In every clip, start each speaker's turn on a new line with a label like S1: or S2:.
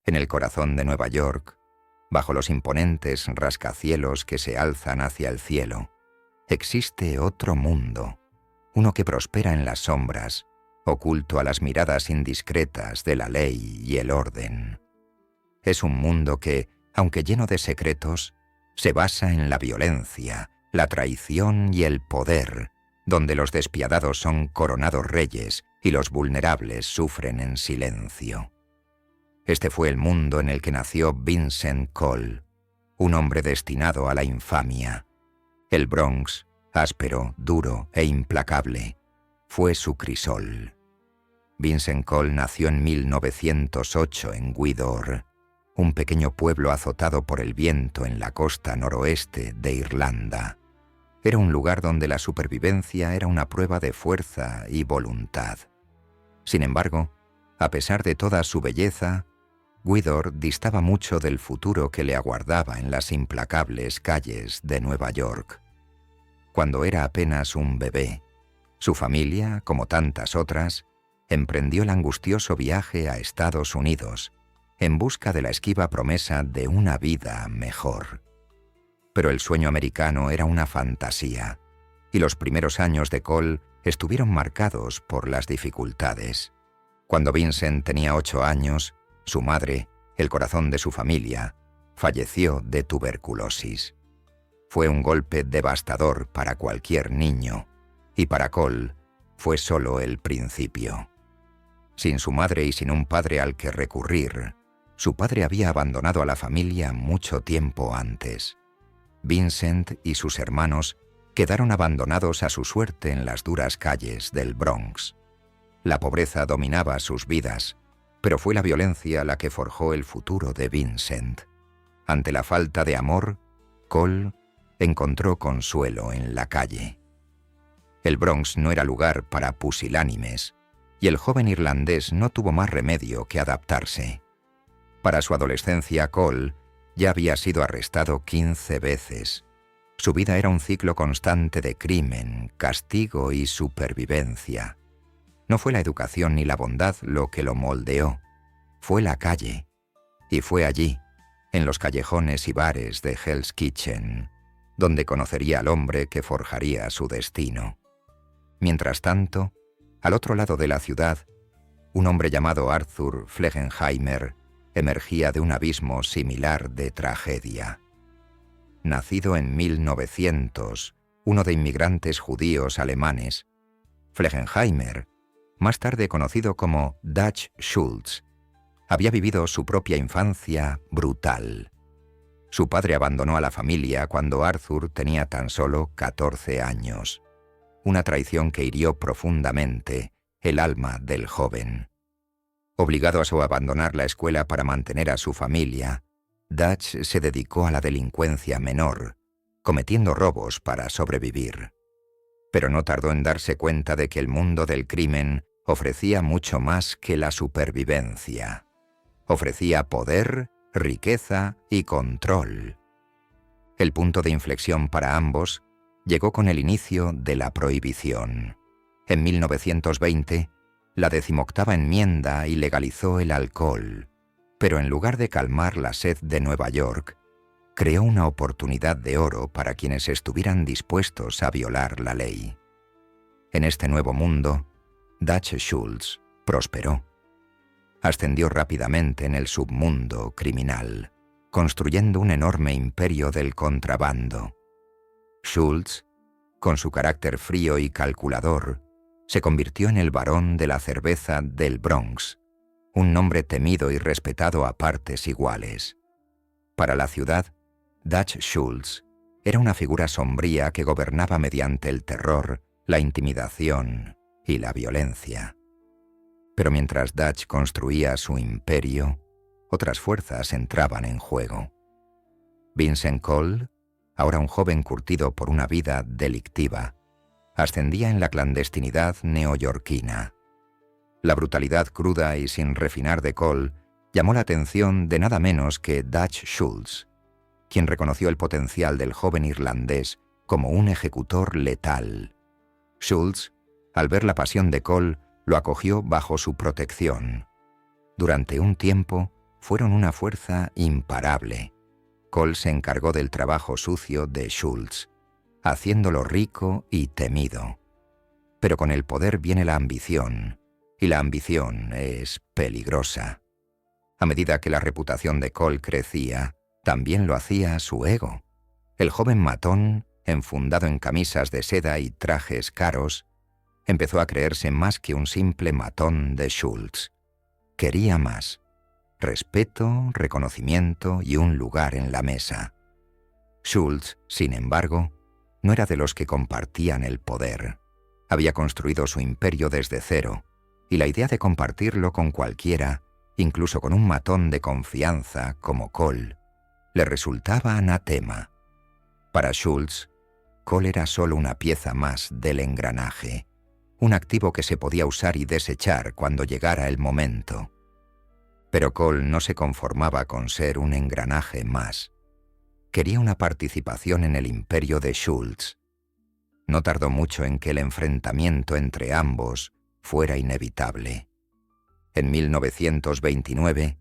S1: En el corazón de Nueva York, bajo los imponentes rascacielos que se alzan hacia el cielo, existe otro mundo, uno que prospera en las sombras, oculto a las miradas indiscretas de la ley y el orden. Es un mundo que, aunque lleno de secretos, se basa en la violencia, la traición y el poder, donde los despiadados son coronados reyes y los vulnerables sufren en silencio. Este fue el mundo en el que nació Vincent Cole, un hombre destinado a la infamia. El Bronx, áspero, duro e implacable, fue su crisol. Vincent Cole nació en 1908 en Gweedore, un pequeño pueblo azotado por el viento en la costa noroeste de Irlanda. Era un lugar donde la supervivencia era una prueba de fuerza y voluntad. Sin embargo, a pesar de toda su belleza, Gweedore distaba mucho del futuro que le aguardaba en las implacables calles de Nueva York. Cuando era apenas un bebé, su familia, como tantas otras, emprendió el angustioso viaje a Estados Unidos, en busca de la esquiva promesa de una vida mejor. Pero el sueño americano era una fantasía, y los primeros años de Cole estuvieron marcados por las dificultades. Cuando Vincent tenía 8 años, su madre, el corazón de su familia, falleció de tuberculosis. Fue un golpe devastador para cualquier niño, y para Cole fue solo el principio. Sin su madre y sin un padre al que recurrir, su padre había abandonado a la familia mucho tiempo antes. Vincent y sus hermanos quedaron abandonados a su suerte en las duras calles del Bronx. La pobreza dominaba sus vidas, pero fue la violencia la que forjó el futuro de Vincent. Ante la falta de amor, Cole encontró consuelo en la calle. El Bronx no era lugar para pusilánimes, y el joven irlandés no tuvo más remedio que adaptarse. Para su adolescencia, Cole ya había sido arrestado 15 veces. Su vida era un ciclo constante de crimen, castigo y supervivencia. No fue la educación ni la bondad lo que lo moldeó, fue la calle. Y fue allí, en los callejones y bares de Hell's Kitchen, donde conocería al hombre que forjaría su destino. Mientras tanto, al otro lado de la ciudad, un hombre llamado Arthur Flegenheimer emergía de un abismo similar de tragedia. Nacido en 1900, uno de inmigrantes judíos alemanes, Flegenheimer, más tarde conocido como Dutch Schultz, había vivido su propia infancia brutal. Su padre abandonó a la familia cuando Arthur tenía tan solo 14 años, una traición que hirió profundamente el alma del joven. Obligado a abandonar la escuela para mantener a su familia, Dutch se dedicó a la delincuencia menor, cometiendo robos para sobrevivir. Pero no tardó en darse cuenta de que el mundo del crimen ofrecía mucho más que la supervivencia. Ofrecía poder, riqueza y control. El punto de inflexión para ambos llegó con el inicio de la prohibición. En 1920, la 18ª enmienda ilegalizó el alcohol, pero en lugar de calmar la sed de Nueva York, creó una oportunidad de oro para quienes estuvieran dispuestos a violar la ley. En este nuevo mundo, Dutch Schultz prosperó. Ascendió rápidamente en el submundo criminal, construyendo un enorme imperio del contrabando. Schultz, con su carácter frío y calculador, se convirtió en el barón de la cerveza del Bronx, un nombre temido y respetado a partes iguales. Para la ciudad, Dutch Schultz era una figura sombría que gobernaba mediante el terror, la intimidación y la violencia. Pero mientras Dutch construía su imperio, otras fuerzas entraban en juego. Vincent Cole, ahora un joven curtido por una vida delictiva, ascendía en la clandestinidad neoyorquina. La brutalidad cruda y sin refinar de Cole llamó la atención de nada menos que Dutch Schultz, quien reconoció el potencial del joven irlandés como un ejecutor letal. Schultz, al ver la pasión de Cole, lo acogió bajo su protección. Durante un tiempo, fueron una fuerza imparable. Cole se encargó del trabajo sucio de Schultz, haciéndolo rico y temido. Pero con el poder viene la ambición, y la ambición es peligrosa. A medida que la reputación de Cole crecía, también lo hacía su ego. El joven matón, enfundado en camisas de seda y trajes caros, empezó a creerse más que un simple matón de Schultz. Quería más: respeto, reconocimiento y un lugar en la mesa. Schultz, sin embargo, no era de los que compartían el poder. Había construido su imperio desde cero, y la idea de compartirlo con cualquiera, incluso con un matón de confianza como Cole, le resultaba anatema. Para Schultz, Cole era solo una pieza más del engranaje, un activo que se podía usar y desechar cuando llegara el momento. Pero Cole no se conformaba con ser un engranaje más. Quería una participación en el imperio de Schultz. No tardó mucho en que el enfrentamiento entre ambos fuera inevitable. En 1929,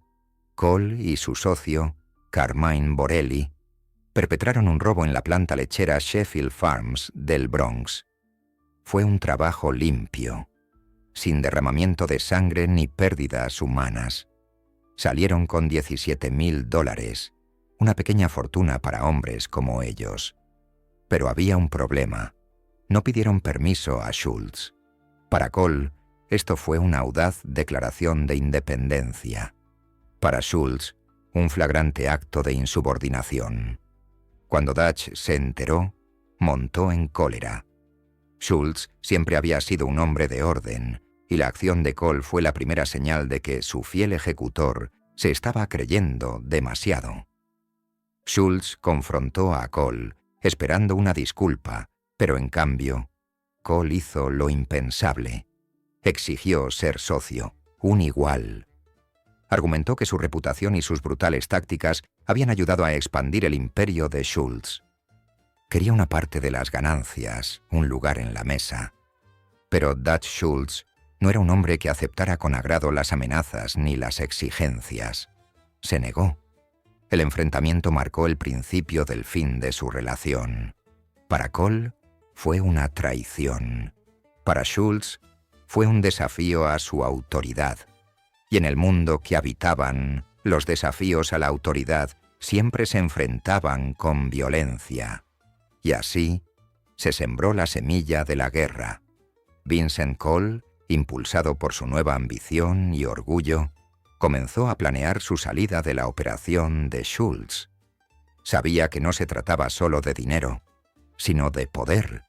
S1: Cole y su socio, Carmine Borelli, perpetraron un robo en la planta lechera Sheffield Farms del Bronx. Fue un trabajo limpio, sin derramamiento de sangre ni pérdidas humanas. Salieron con $17,000, una pequeña fortuna para hombres como ellos. Pero había un problema: no pidieron permiso a Schultz. Para Cole, esto fue una audaz declaración de independencia. Para Schultz, un flagrante acto de insubordinación. Cuando Dutch se enteró, montó en cólera. Schultz siempre había sido un hombre de orden, y la acción de Cole fue la primera señal de que su fiel ejecutor se estaba creyendo demasiado. Schultz confrontó a Cole, esperando una disculpa, pero en cambio, Cole hizo lo impensable. Exigió ser socio, un igual. Argumentó que su reputación y sus brutales tácticas habían ayudado a expandir el imperio de Schultz. Quería una parte de las ganancias, un lugar en la mesa. Pero Dutch Schultz no era un hombre que aceptara con agrado las amenazas ni las exigencias. Se negó. El enfrentamiento marcó el principio del fin de su relación. Para Cole, fue una traición. Para Schultz, fue un desafío a su autoridad. Y en el mundo que habitaban, los desafíos a la autoridad siempre se enfrentaban con violencia. Y así se sembró la semilla de la guerra. Vincent Cole, impulsado por su nueva ambición y orgullo, comenzó a planear su salida de la operación de Schultz. Sabía que no se trataba solo de dinero, sino de poder.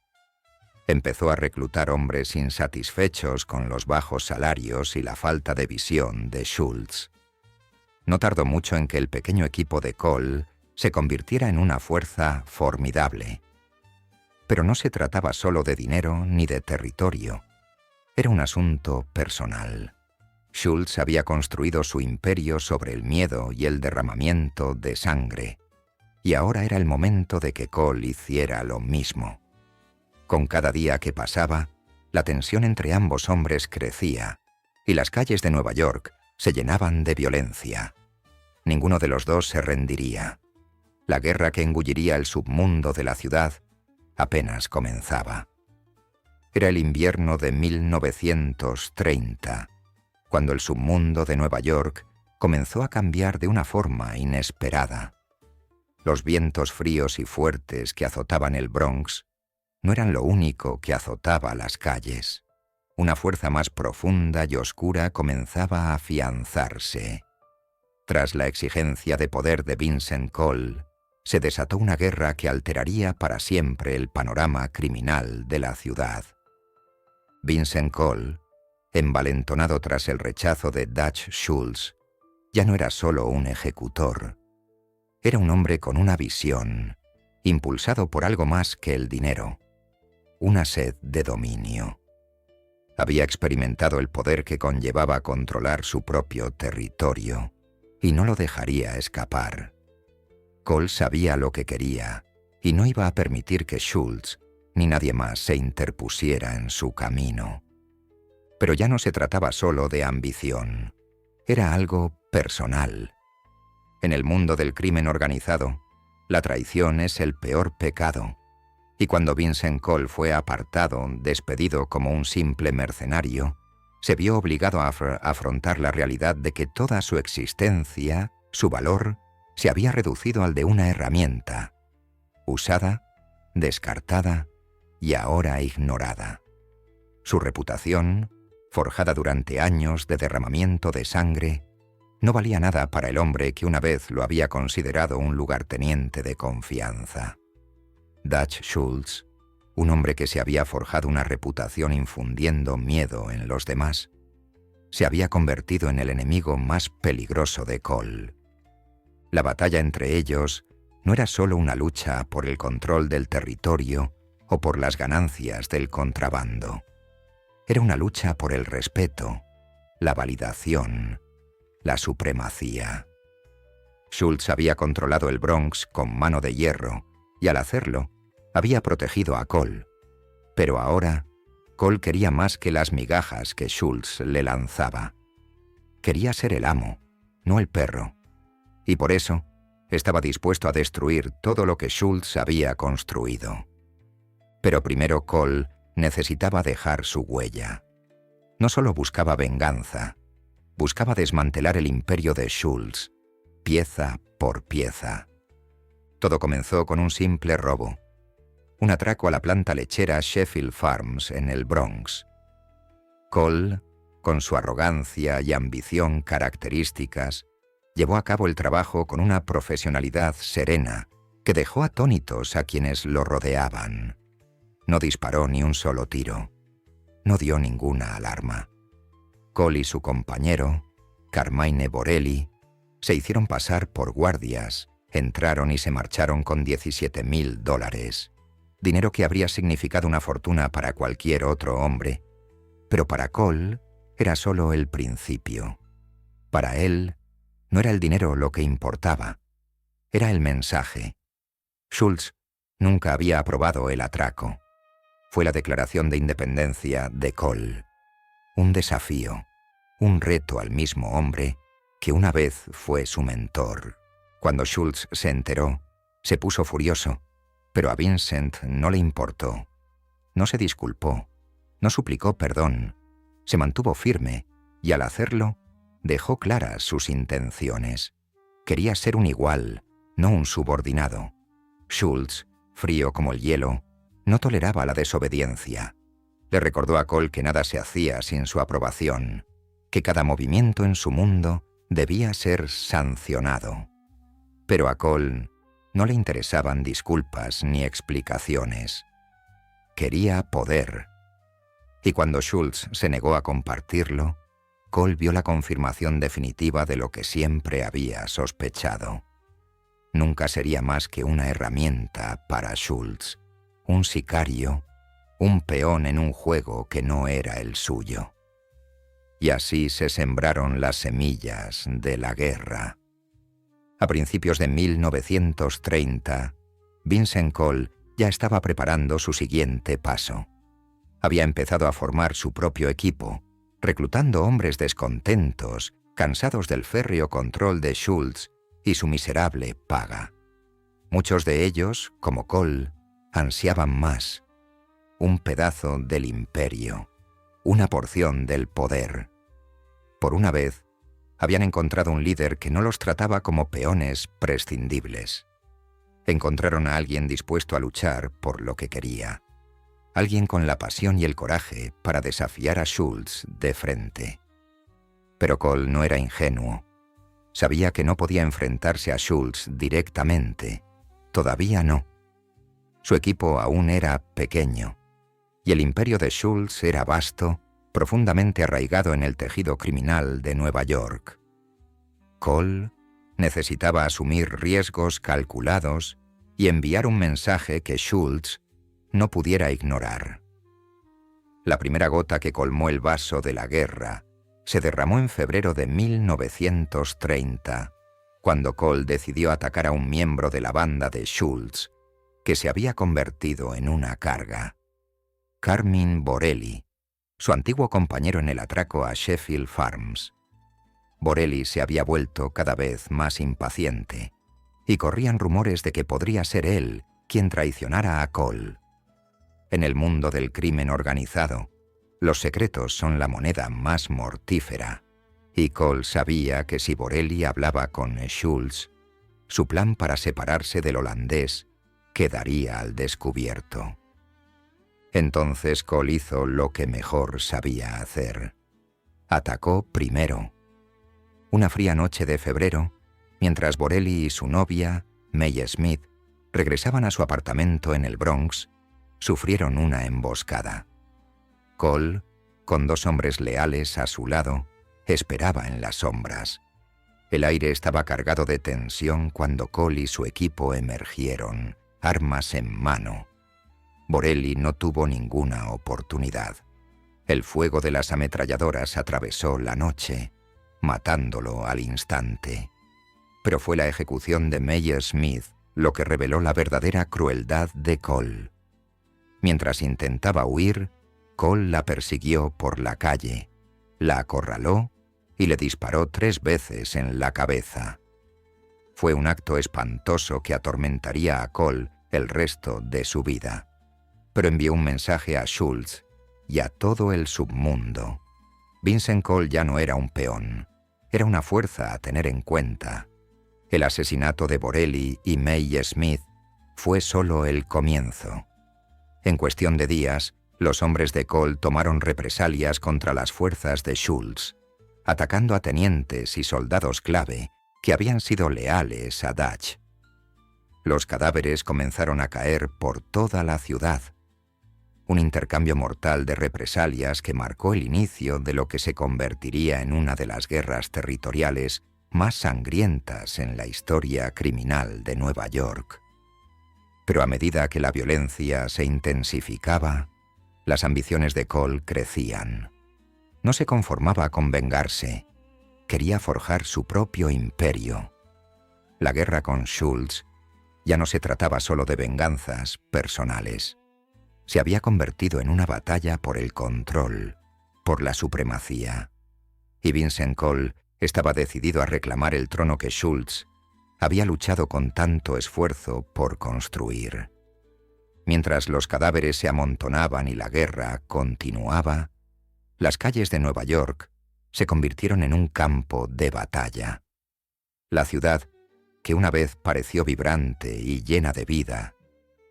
S1: Empezó a reclutar hombres insatisfechos con los bajos salarios y la falta de visión de Schultz. No tardó mucho en que el pequeño equipo de Cole se convirtiera en una fuerza formidable. Pero no se trataba solo de dinero ni de territorio. Era un asunto personal. Schultz había construido su imperio sobre el miedo y el derramamiento de sangre, y ahora era el momento de que Cole hiciera lo mismo. Con cada día que pasaba, la tensión entre ambos hombres crecía, y las calles de Nueva York se llenaban de violencia. Ninguno de los dos se rendiría. La guerra que engulliría el submundo de la ciudad apenas comenzaba. Era el invierno de 1930, cuando el submundo de Nueva York comenzó a cambiar de una forma inesperada. Los vientos fríos y fuertes que azotaban el Bronx no eran lo único que azotaba las calles. Una fuerza más profunda y oscura comenzaba a afianzarse. Tras la exigencia de poder de Vincent Cole, se desató una guerra que alteraría para siempre el panorama criminal de la ciudad. Vincent Cole, envalentonado tras el rechazo de Dutch Schultz, ya no era solo un ejecutor. Era un hombre con una visión, impulsado por algo más que el dinero, una sed de dominio. Había experimentado el poder que conllevaba controlar su propio territorio, y no lo dejaría escapar. Cole sabía lo que quería, y no iba a permitir que Schultz ni nadie más se interpusiera en su camino. Pero ya no se trataba solo de ambición. Era algo personal, En el mundo del crimen organizado, la traición es el peor pecado. Y cuando Vincent Cole fue apartado, despedido como un simple mercenario, se vio obligado a afrontar la realidad de que toda su existencia, su valor, se había reducido al de una herramienta, usada, descartada y ahora ignorada. Su reputación, forjada durante años de derramamiento de sangre, no valía nada para el hombre que una vez lo había considerado un lugarteniente de confianza. Dutch Schultz, un hombre que se había forjado una reputación infundiendo miedo en los demás, se había convertido en el enemigo más peligroso de Cole. La batalla entre ellos no era solo una lucha por el control del territorio o por las ganancias del contrabando. Era una lucha por el respeto, la validación, la supremacía. Schultz había controlado el Bronx con mano de hierro y al hacerlo había protegido a Cole. Pero ahora, Cole quería más que las migajas que Schultz le lanzaba. Quería ser el amo, no el perro. Y por eso estaba dispuesto a destruir todo lo que Schultz había construido. Pero primero Cole necesitaba dejar su huella. No solo buscaba venganza, buscaba desmantelar el imperio de Schultz, pieza por pieza. Todo comenzó con un simple robo. Un atraco a la planta lechera Sheffield Farms en el Bronx. Cole, con su arrogancia y ambición características, llevó a cabo el trabajo con una profesionalidad serena que dejó atónitos a quienes lo rodeaban. No disparó ni un solo tiro. No dio ninguna alarma. Cole y su compañero, Carmine Borelli, se hicieron pasar por guardias, entraron y se marcharon con $17,000, dinero que habría significado una fortuna para cualquier otro hombre, pero para Cole era solo el principio. Para él, no era el dinero lo que importaba, era el mensaje. Schultz nunca había aprobado el atraco. Fue la declaración de independencia de Cole. Un desafío, un reto al mismo hombre que una vez fue su mentor. Cuando Schultz se enteró, se puso furioso, pero a Vincent no le importó. No se disculpó, no suplicó perdón, se mantuvo firme y al hacerlo, dejó claras sus intenciones. Quería ser un igual, no un subordinado. Schultz, frío como el hielo, no toleraba la desobediencia. Le recordó a Cole que nada se hacía sin su aprobación, que cada movimiento en su mundo debía ser sancionado. Pero a Cole no le interesaban disculpas ni explicaciones. Quería poder. Y cuando Schultz se negó a compartirlo, Cole vio la confirmación definitiva de lo que siempre había sospechado. Nunca sería más que una herramienta para Schultz, un sicario, un peón en un juego que no era el suyo. Y así se sembraron las semillas de la guerra. A principios de 1930, Vincent Cole ya estaba preparando su siguiente paso. Había empezado a formar su propio equipo, reclutando hombres descontentos, cansados del férreo control de Schultz y su miserable paga. Muchos de ellos, como Cole, ansiaban más, un pedazo del imperio, una porción del poder. Por una vez, habían encontrado un líder que no los trataba como peones prescindibles. Encontraron a alguien dispuesto a luchar por lo que quería. Alguien con la pasión y el coraje para desafiar a Schultz de frente. Pero Cole no era ingenuo. Sabía que no podía enfrentarse a Schultz directamente. Todavía no. Su equipo aún era pequeño, y el imperio de Schultz era vasto, profundamente arraigado en el tejido criminal de Nueva York. Cole necesitaba asumir riesgos calculados y enviar un mensaje que Schultz no pudiera ignorar. La primera gota que colmó el vaso de la guerra se derramó en febrero de 1930, cuando Cole decidió atacar a un miembro de la banda de Schultz, que se había convertido en una carga. Carmine Borelli, su antiguo compañero en el atraco a Sheffield Farms. Borelli se había vuelto cada vez más impaciente, y corrían rumores de que podría ser él quien traicionara a Cole. En el mundo del crimen organizado, los secretos son la moneda más mortífera, y Cole sabía que si Borelli hablaba con Schultz, su plan para separarse del holandés quedaría al descubierto. Entonces Cole hizo lo que mejor sabía hacer. Atacó primero. Una fría noche de febrero, mientras Borelli y su novia, May Smith, regresaban a su apartamento en el Bronx, sufrieron una emboscada. Cole, con 2 hombres leales a su lado, esperaba en las sombras. El aire estaba cargado de tensión cuando Cole y su equipo emergieron, armas en mano. Borelli no tuvo ninguna oportunidad. El fuego de las ametralladoras atravesó la noche, matándolo al instante. Pero fue la ejecución de May Smith lo que reveló la verdadera crueldad de Cole. Mientras intentaba huir, Cole la persiguió por la calle, la acorraló y le disparó 3 veces en la cabeza. Fue un acto espantoso que atormentaría a Cole el resto de su vida, pero envió un mensaje a Schultz y a todo el submundo. Vincent Cole ya no era un peón, era una fuerza a tener en cuenta. El asesinato de Borelli y May Smith fue solo el comienzo. En cuestión de días, los hombres de Cole tomaron represalias contra las fuerzas de Schultz, atacando a tenientes y soldados clave que habían sido leales a Dutch. Los cadáveres comenzaron a caer por toda la ciudad. Un intercambio mortal de represalias que marcó el inicio de lo que se convertiría en una de las guerras territoriales más sangrientas en la historia criminal de Nueva York. Pero a medida que la violencia se intensificaba, las ambiciones de Cole crecían. No se conformaba con vengarse, quería forjar su propio imperio. La guerra con Schultz ya no se trataba solo de venganzas personales. Se había convertido en una batalla por el control, por la supremacía. Y Vincent Cole estaba decidido a reclamar el trono que Schultz había luchado con tanto esfuerzo por construir. Mientras los cadáveres se amontonaban y la guerra continuaba, las calles de Nueva York se convirtieron en un campo de batalla. La ciudad, que una vez pareció vibrante y llena de vida,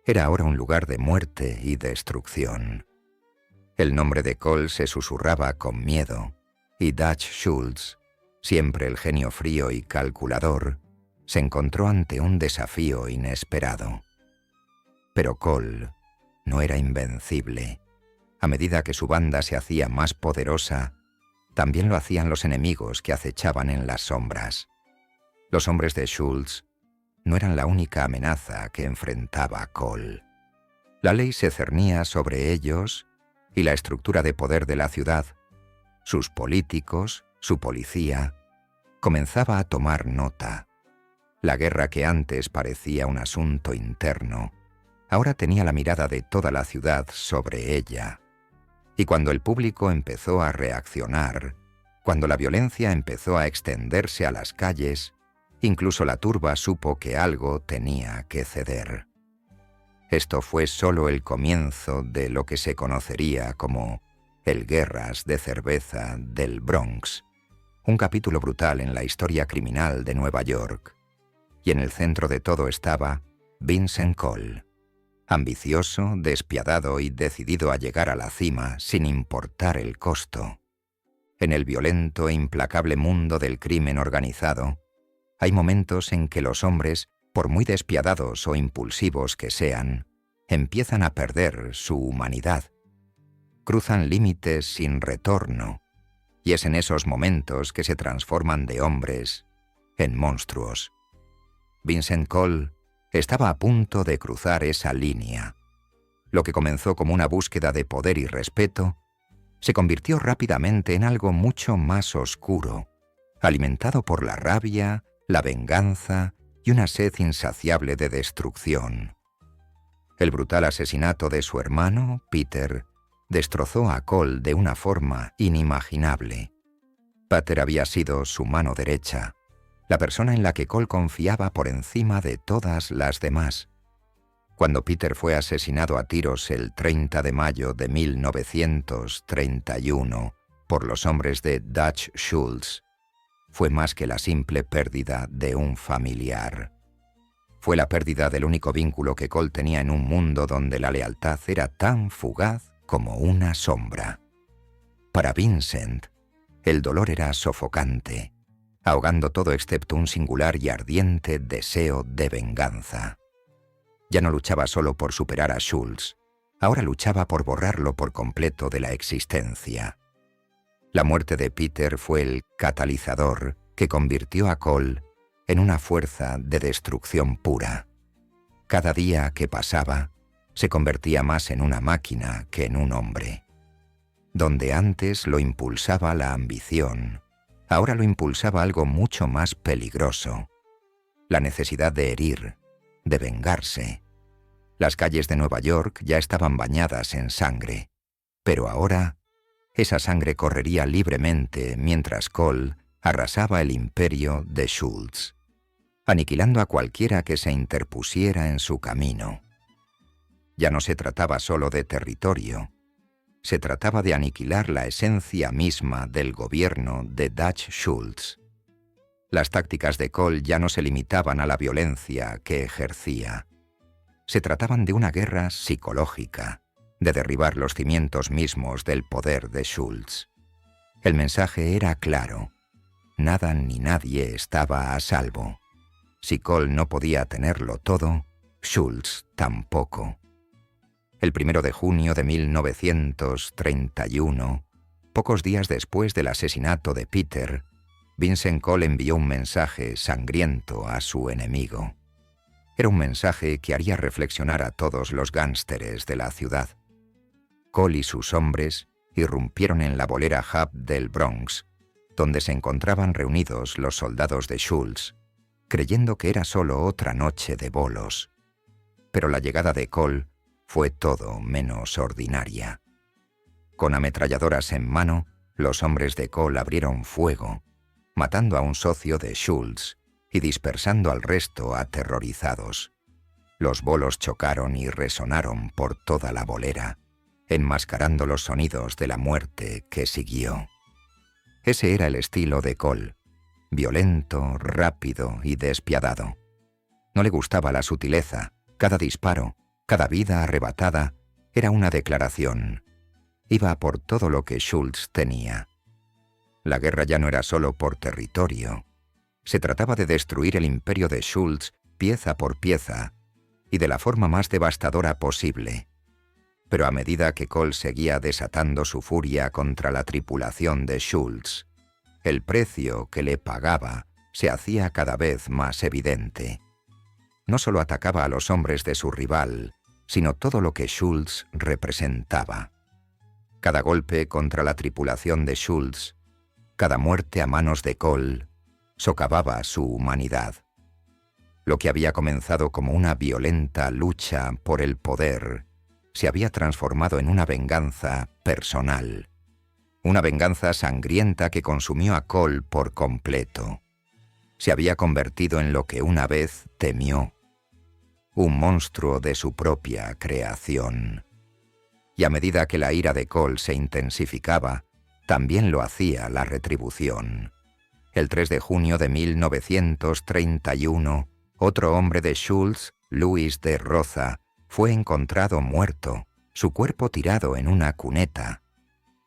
S1: era ahora un lugar de muerte y destrucción. El nombre de Cole se susurraba con miedo, y Dutch Schultz, siempre el genio frío y calculador, se encontró ante un desafío inesperado. Pero Cole no era invencible. A medida que su banda se hacía más poderosa, también lo hacían los enemigos que acechaban en las sombras. Los hombres de Schultz no eran la única amenaza que enfrentaba Cole. La ley se cernía sobre ellos y la estructura de poder de la ciudad, sus políticos, su policía, comenzaba a tomar nota. La guerra que antes parecía un asunto interno, ahora tenía la mirada de toda la ciudad sobre ella. Y cuando el público empezó a reaccionar, cuando la violencia empezó a extenderse a las calles, incluso la turba supo que algo tenía que ceder. Esto fue solo el comienzo de lo que se conocería como el Guerras de Cerveza del Bronx, un capítulo brutal en la historia criminal de Nueva York. Y en el centro de todo estaba Vincent Cole, ambicioso, despiadado y decidido a llegar a la cima sin importar el costo. En el violento e implacable mundo del crimen organizado, hay momentos en que los hombres, por muy despiadados o impulsivos que sean, empiezan a perder su humanidad. Cruzan límites sin retorno, y es en esos momentos que se transforman de hombres en monstruos. Vincent Cole estaba a punto de cruzar esa línea. Lo que comenzó como una búsqueda de poder y respeto, se convirtió rápidamente en algo mucho más oscuro, alimentado por la rabia, la venganza y una sed insaciable de destrucción. El brutal asesinato de su hermano, Peter, destrozó a Cole de una forma inimaginable. Pater había sido su mano derecha, la persona en la que Cole confiaba por encima de todas las demás. Cuando Peter fue asesinado a tiros el 30 de mayo de 1931 por los hombres de Dutch Schultz, fue más que la simple pérdida de un familiar. Fue la pérdida del único vínculo que Cole tenía en un mundo donde la lealtad era tan fugaz como una sombra. Para Vincent, el dolor era sofocante, ahogando todo excepto un singular y ardiente deseo de venganza. Ya no luchaba solo por superar a Schultz, ahora luchaba por borrarlo por completo de la existencia. La muerte de Peter fue el catalizador que convirtió a Cole en una fuerza de destrucción pura. Cada día que pasaba, se convertía más en una máquina que en un hombre. Donde antes lo impulsaba la ambición, ahora lo impulsaba algo mucho más peligroso: la necesidad de herir, de vengarse. Las calles de Nueva York ya estaban bañadas en sangre, pero ahora esa sangre correría libremente mientras Cole arrasaba el imperio de Schultz, aniquilando a cualquiera que se interpusiera en su camino. Ya no se trataba solo de territorio, se trataba de aniquilar la esencia misma del gobierno de Dutch Schultz. Las tácticas de Cole ya no se limitaban a la violencia que ejercía. Se trataban de una guerra psicológica, de derribar los cimientos mismos del poder de Schultz. El mensaje era claro: nada ni nadie estaba a salvo. Si Cole no podía tenerlo todo, Schultz tampoco. El 1 de junio de 1931, pocos días después del asesinato de Peter, Vincent Cole envió un mensaje sangriento a su enemigo. Era un mensaje que haría reflexionar a todos los gánsteres de la ciudad. Cole y sus hombres irrumpieron en la bolera Hub del Bronx, donde se encontraban reunidos los soldados de Schultz, creyendo que era solo otra noche de bolos. Pero la llegada de Cole fue todo menos ordinaria. Con ametralladoras en mano, los hombres de Cole abrieron fuego, matando a un socio de Schultz y dispersando al resto aterrorizados. Los bolos chocaron y resonaron por toda la bolera, enmascarando los sonidos de la muerte que siguió. Ese era el estilo de Cole: violento, rápido y despiadado. No le gustaba la sutileza. Cada disparo, cada vida arrebatada, era una declaración. Iba por todo lo que Schultz tenía. La guerra ya no era solo por territorio. Se trataba de destruir el imperio de Schultz pieza por pieza y de la forma más devastadora posible. Pero a medida que Cole seguía desatando su furia contra la tripulación de Schultz, el precio que le pagaba se hacía cada vez más evidente. No solo atacaba a los hombres de su rival, sino todo lo que Schultz representaba. Cada golpe contra la tripulación de Schultz, cada muerte a manos de Cole, socavaba su humanidad. Lo que había comenzado como una violenta lucha por el poder se había transformado en una venganza personal. Una venganza sangrienta que consumió a Cole por completo. Se había convertido en lo que una vez temió: un monstruo de su propia creación. Y a medida que la ira de Cole se intensificaba, también lo hacía la retribución. El 3 de junio de 1931, otro hombre de Schultz, Luis de Roza, fue encontrado muerto, su cuerpo tirado en una cuneta.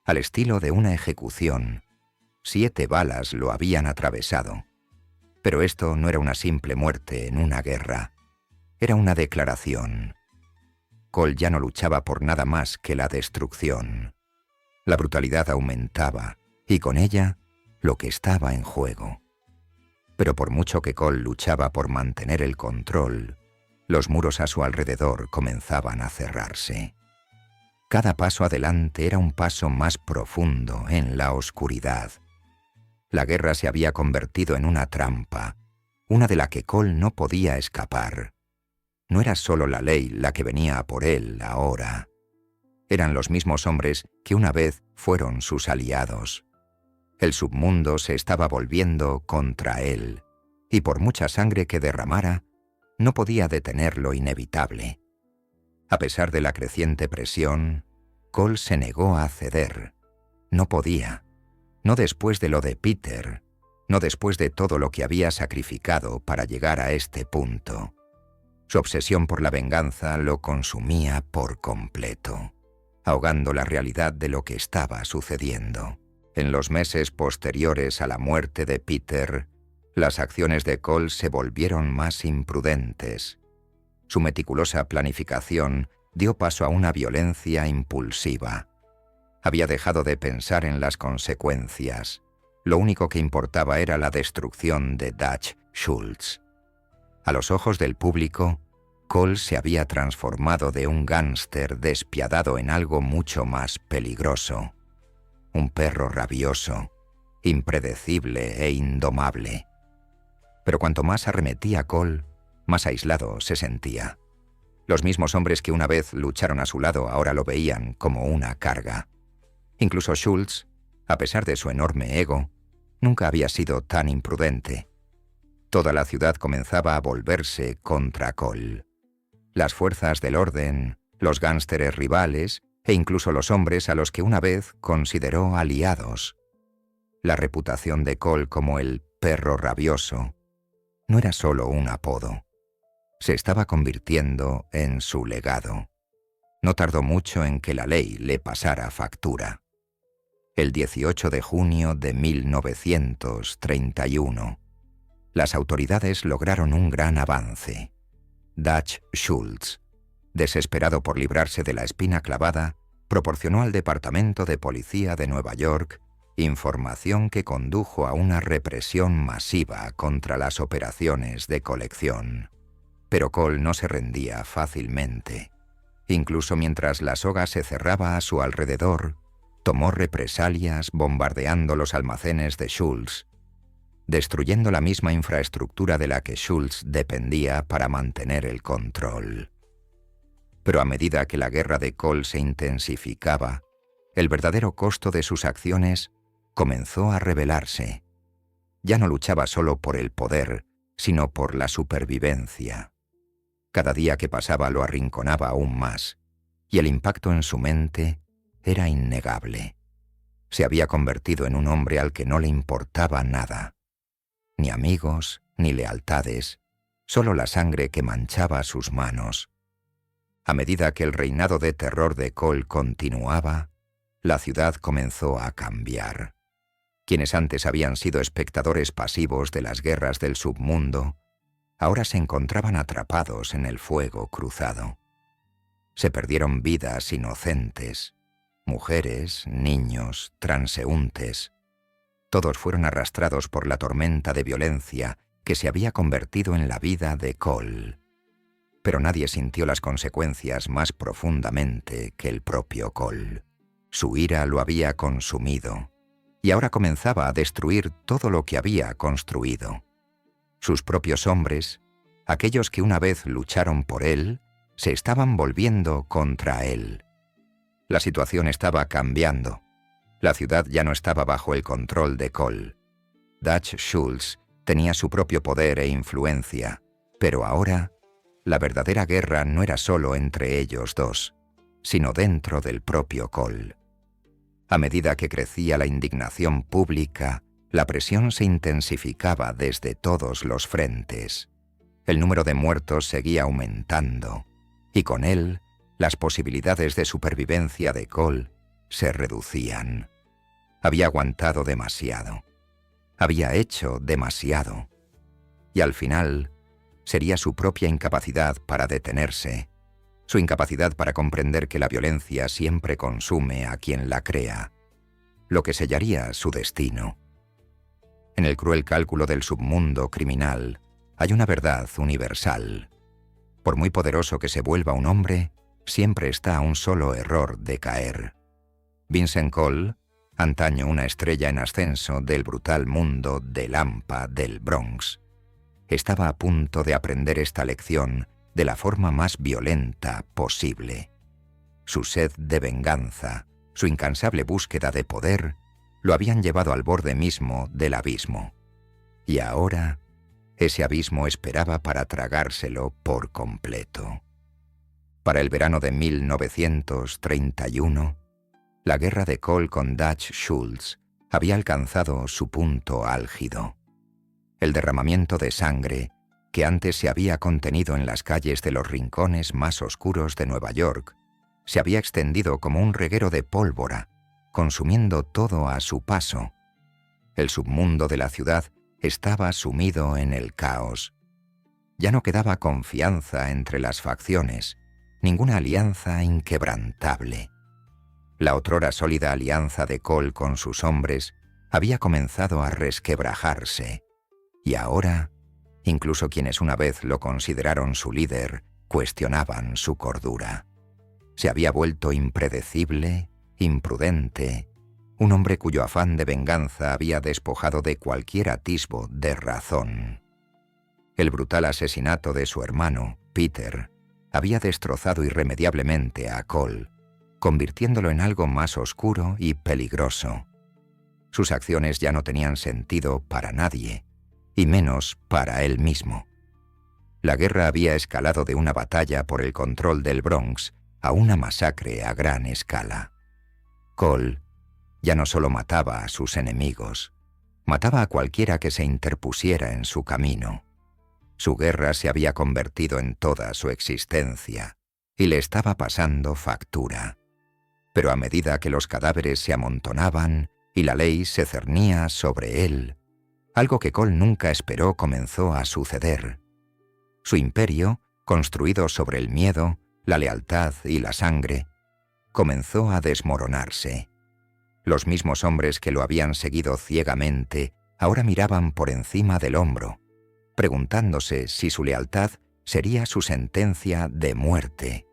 S1: Al estilo de una ejecución, 7 balas lo habían atravesado. Pero esto no era una simple muerte en una guerra. Era una declaración. Cole ya no luchaba por nada más que la destrucción. La brutalidad aumentaba, y con ella, lo que estaba en juego. Pero por mucho que Cole luchaba por mantener el control, los muros a su alrededor comenzaban a cerrarse. Cada paso adelante era un paso más profundo en la oscuridad. La guerra se había convertido en una trampa, una de la que Cole no podía escapar. No era solo la ley la que venía a por él ahora. Eran los mismos hombres que una vez fueron sus aliados. El submundo se estaba volviendo contra él, y por mucha sangre que derramara, no podía detener lo inevitable. A pesar de la creciente presión, Cole se negó a ceder. No podía. No después de lo de Peter, no después de todo lo que había sacrificado para llegar a este punto. Su obsesión por la venganza lo consumía por completo, ahogando la realidad de lo que estaba sucediendo. En los meses posteriores a la muerte de Peter, las acciones de Cole se volvieron más imprudentes. Su meticulosa planificación dio paso a una violencia impulsiva. Había dejado de pensar en las consecuencias. Lo único que importaba era la destrucción de Dutch Schultz. A los ojos del público, Cole se había transformado de un gángster despiadado en algo mucho más peligroso. Un perro rabioso, impredecible e indomable. Pero cuanto más arremetía Cole, más aislado se sentía. Los mismos hombres que una vez lucharon a su lado ahora lo veían como una carga. Incluso Schultz, a pesar de su enorme ego, nunca había sido tan imprudente. Toda la ciudad comenzaba a volverse contra Cole. Las fuerzas del orden, los gánsteres rivales e incluso los hombres a los que una vez consideró aliados. La reputación de Cole como el perro rabioso no era solo un apodo. Se estaba convirtiendo en su legado. No tardó mucho en que la ley le pasara factura. El 18 de junio de 1931, las autoridades lograron un gran avance. Dutch Schultz, desesperado por librarse de la espina clavada, proporcionó al Departamento de Policía de Nueva York información que condujo a una represión masiva contra las operaciones de colección. Pero Cole no se rendía fácilmente. Incluso mientras la soga se cerraba a su alrededor, tomó represalias bombardeando los almacenes de Schultz, destruyendo la misma infraestructura de la que Schultz dependía para mantener el control. Pero a medida que la guerra de Cole se intensificaba, el verdadero costo de sus acciones comenzó a revelarse. Ya no luchaba solo por el poder, sino por la supervivencia. Cada día que pasaba lo arrinconaba aún más, y el impacto en su mente era innegable. Se había convertido en un hombre al que no le importaba nada. Ni amigos, ni lealtades, solo la sangre que manchaba sus manos. A medida que el reinado de terror de Cole continuaba, la ciudad comenzó a cambiar. Quienes antes habían sido espectadores pasivos de las guerras del submundo, ahora se encontraban atrapados en el fuego cruzado. Se perdieron vidas inocentes, mujeres, niños, transeúntes. Todos fueron arrastrados por la tormenta de violencia que se había convertido en la vida de Cole. Pero nadie sintió las consecuencias más profundamente que el propio Cole. Su ira lo había consumido, y ahora comenzaba a destruir todo lo que había construido. Sus propios hombres, aquellos que una vez lucharon por él, se estaban volviendo contra él. La situación estaba cambiando. La ciudad ya no estaba bajo el control de Cole. Dutch Schultz tenía su propio poder e influencia, pero ahora la verdadera guerra no era solo entre ellos dos, sino dentro del propio Cole. A medida que crecía la indignación pública, la presión se intensificaba desde todos los frentes. El número de muertos seguía aumentando, y con él, las posibilidades de supervivencia de Cole se reducían. Había aguantado demasiado. Había hecho demasiado. Y al final, sería su propia incapacidad para detenerse, su incapacidad para comprender que la violencia siempre consume a quien la crea, lo que sellaría su destino. En el cruel cálculo del submundo criminal hay una verdad universal. Por muy poderoso que se vuelva un hombre, siempre está a un solo error de caer. Vincent Cole, antaño una estrella en ascenso del brutal mundo de Lampa del Bronx, estaba a punto de aprender esta lección de la forma más violenta posible. Su sed de venganza, su incansable búsqueda de poder, lo habían llevado al borde mismo del abismo. Y ahora, ese abismo esperaba para tragárselo por completo. Para el verano de 1931, la guerra de Cole con Dutch Schultz había alcanzado su punto álgido. El derramamiento de sangre, que antes se había contenido en las calles de los rincones más oscuros de Nueva York, se había extendido como un reguero de pólvora, consumiendo todo a su paso. El submundo de la ciudad estaba sumido en el caos. Ya no quedaba confianza entre las facciones, ninguna alianza inquebrantable. La otrora sólida alianza de Cole con sus hombres había comenzado a resquebrajarse, y ahora, incluso quienes una vez lo consideraron su líder, cuestionaban su cordura. Se había vuelto impredecible, imprudente, un hombre cuyo afán de venganza había despojado de cualquier atisbo de razón. El brutal asesinato de su hermano, Peter, había destrozado irremediablemente a Cole, convirtiéndolo en algo más oscuro y peligroso. Sus acciones ya no tenían sentido para nadie, y menos para él mismo. La guerra había escalado de una batalla por el control del Bronx a una masacre a gran escala. Cole ya no solo mataba a sus enemigos, mataba a cualquiera que se interpusiera en su camino. Su guerra se había convertido en toda su existencia y le estaba pasando factura. Pero a medida que los cadáveres se amontonaban y la ley se cernía sobre él, algo que Cole nunca esperó comenzó a suceder. Su imperio, construido sobre el miedo, la lealtad y la sangre, comenzó a desmoronarse. Los mismos hombres que lo habían seguido ciegamente ahora miraban por encima del hombro, preguntándose si su lealtad sería su sentencia de muerte.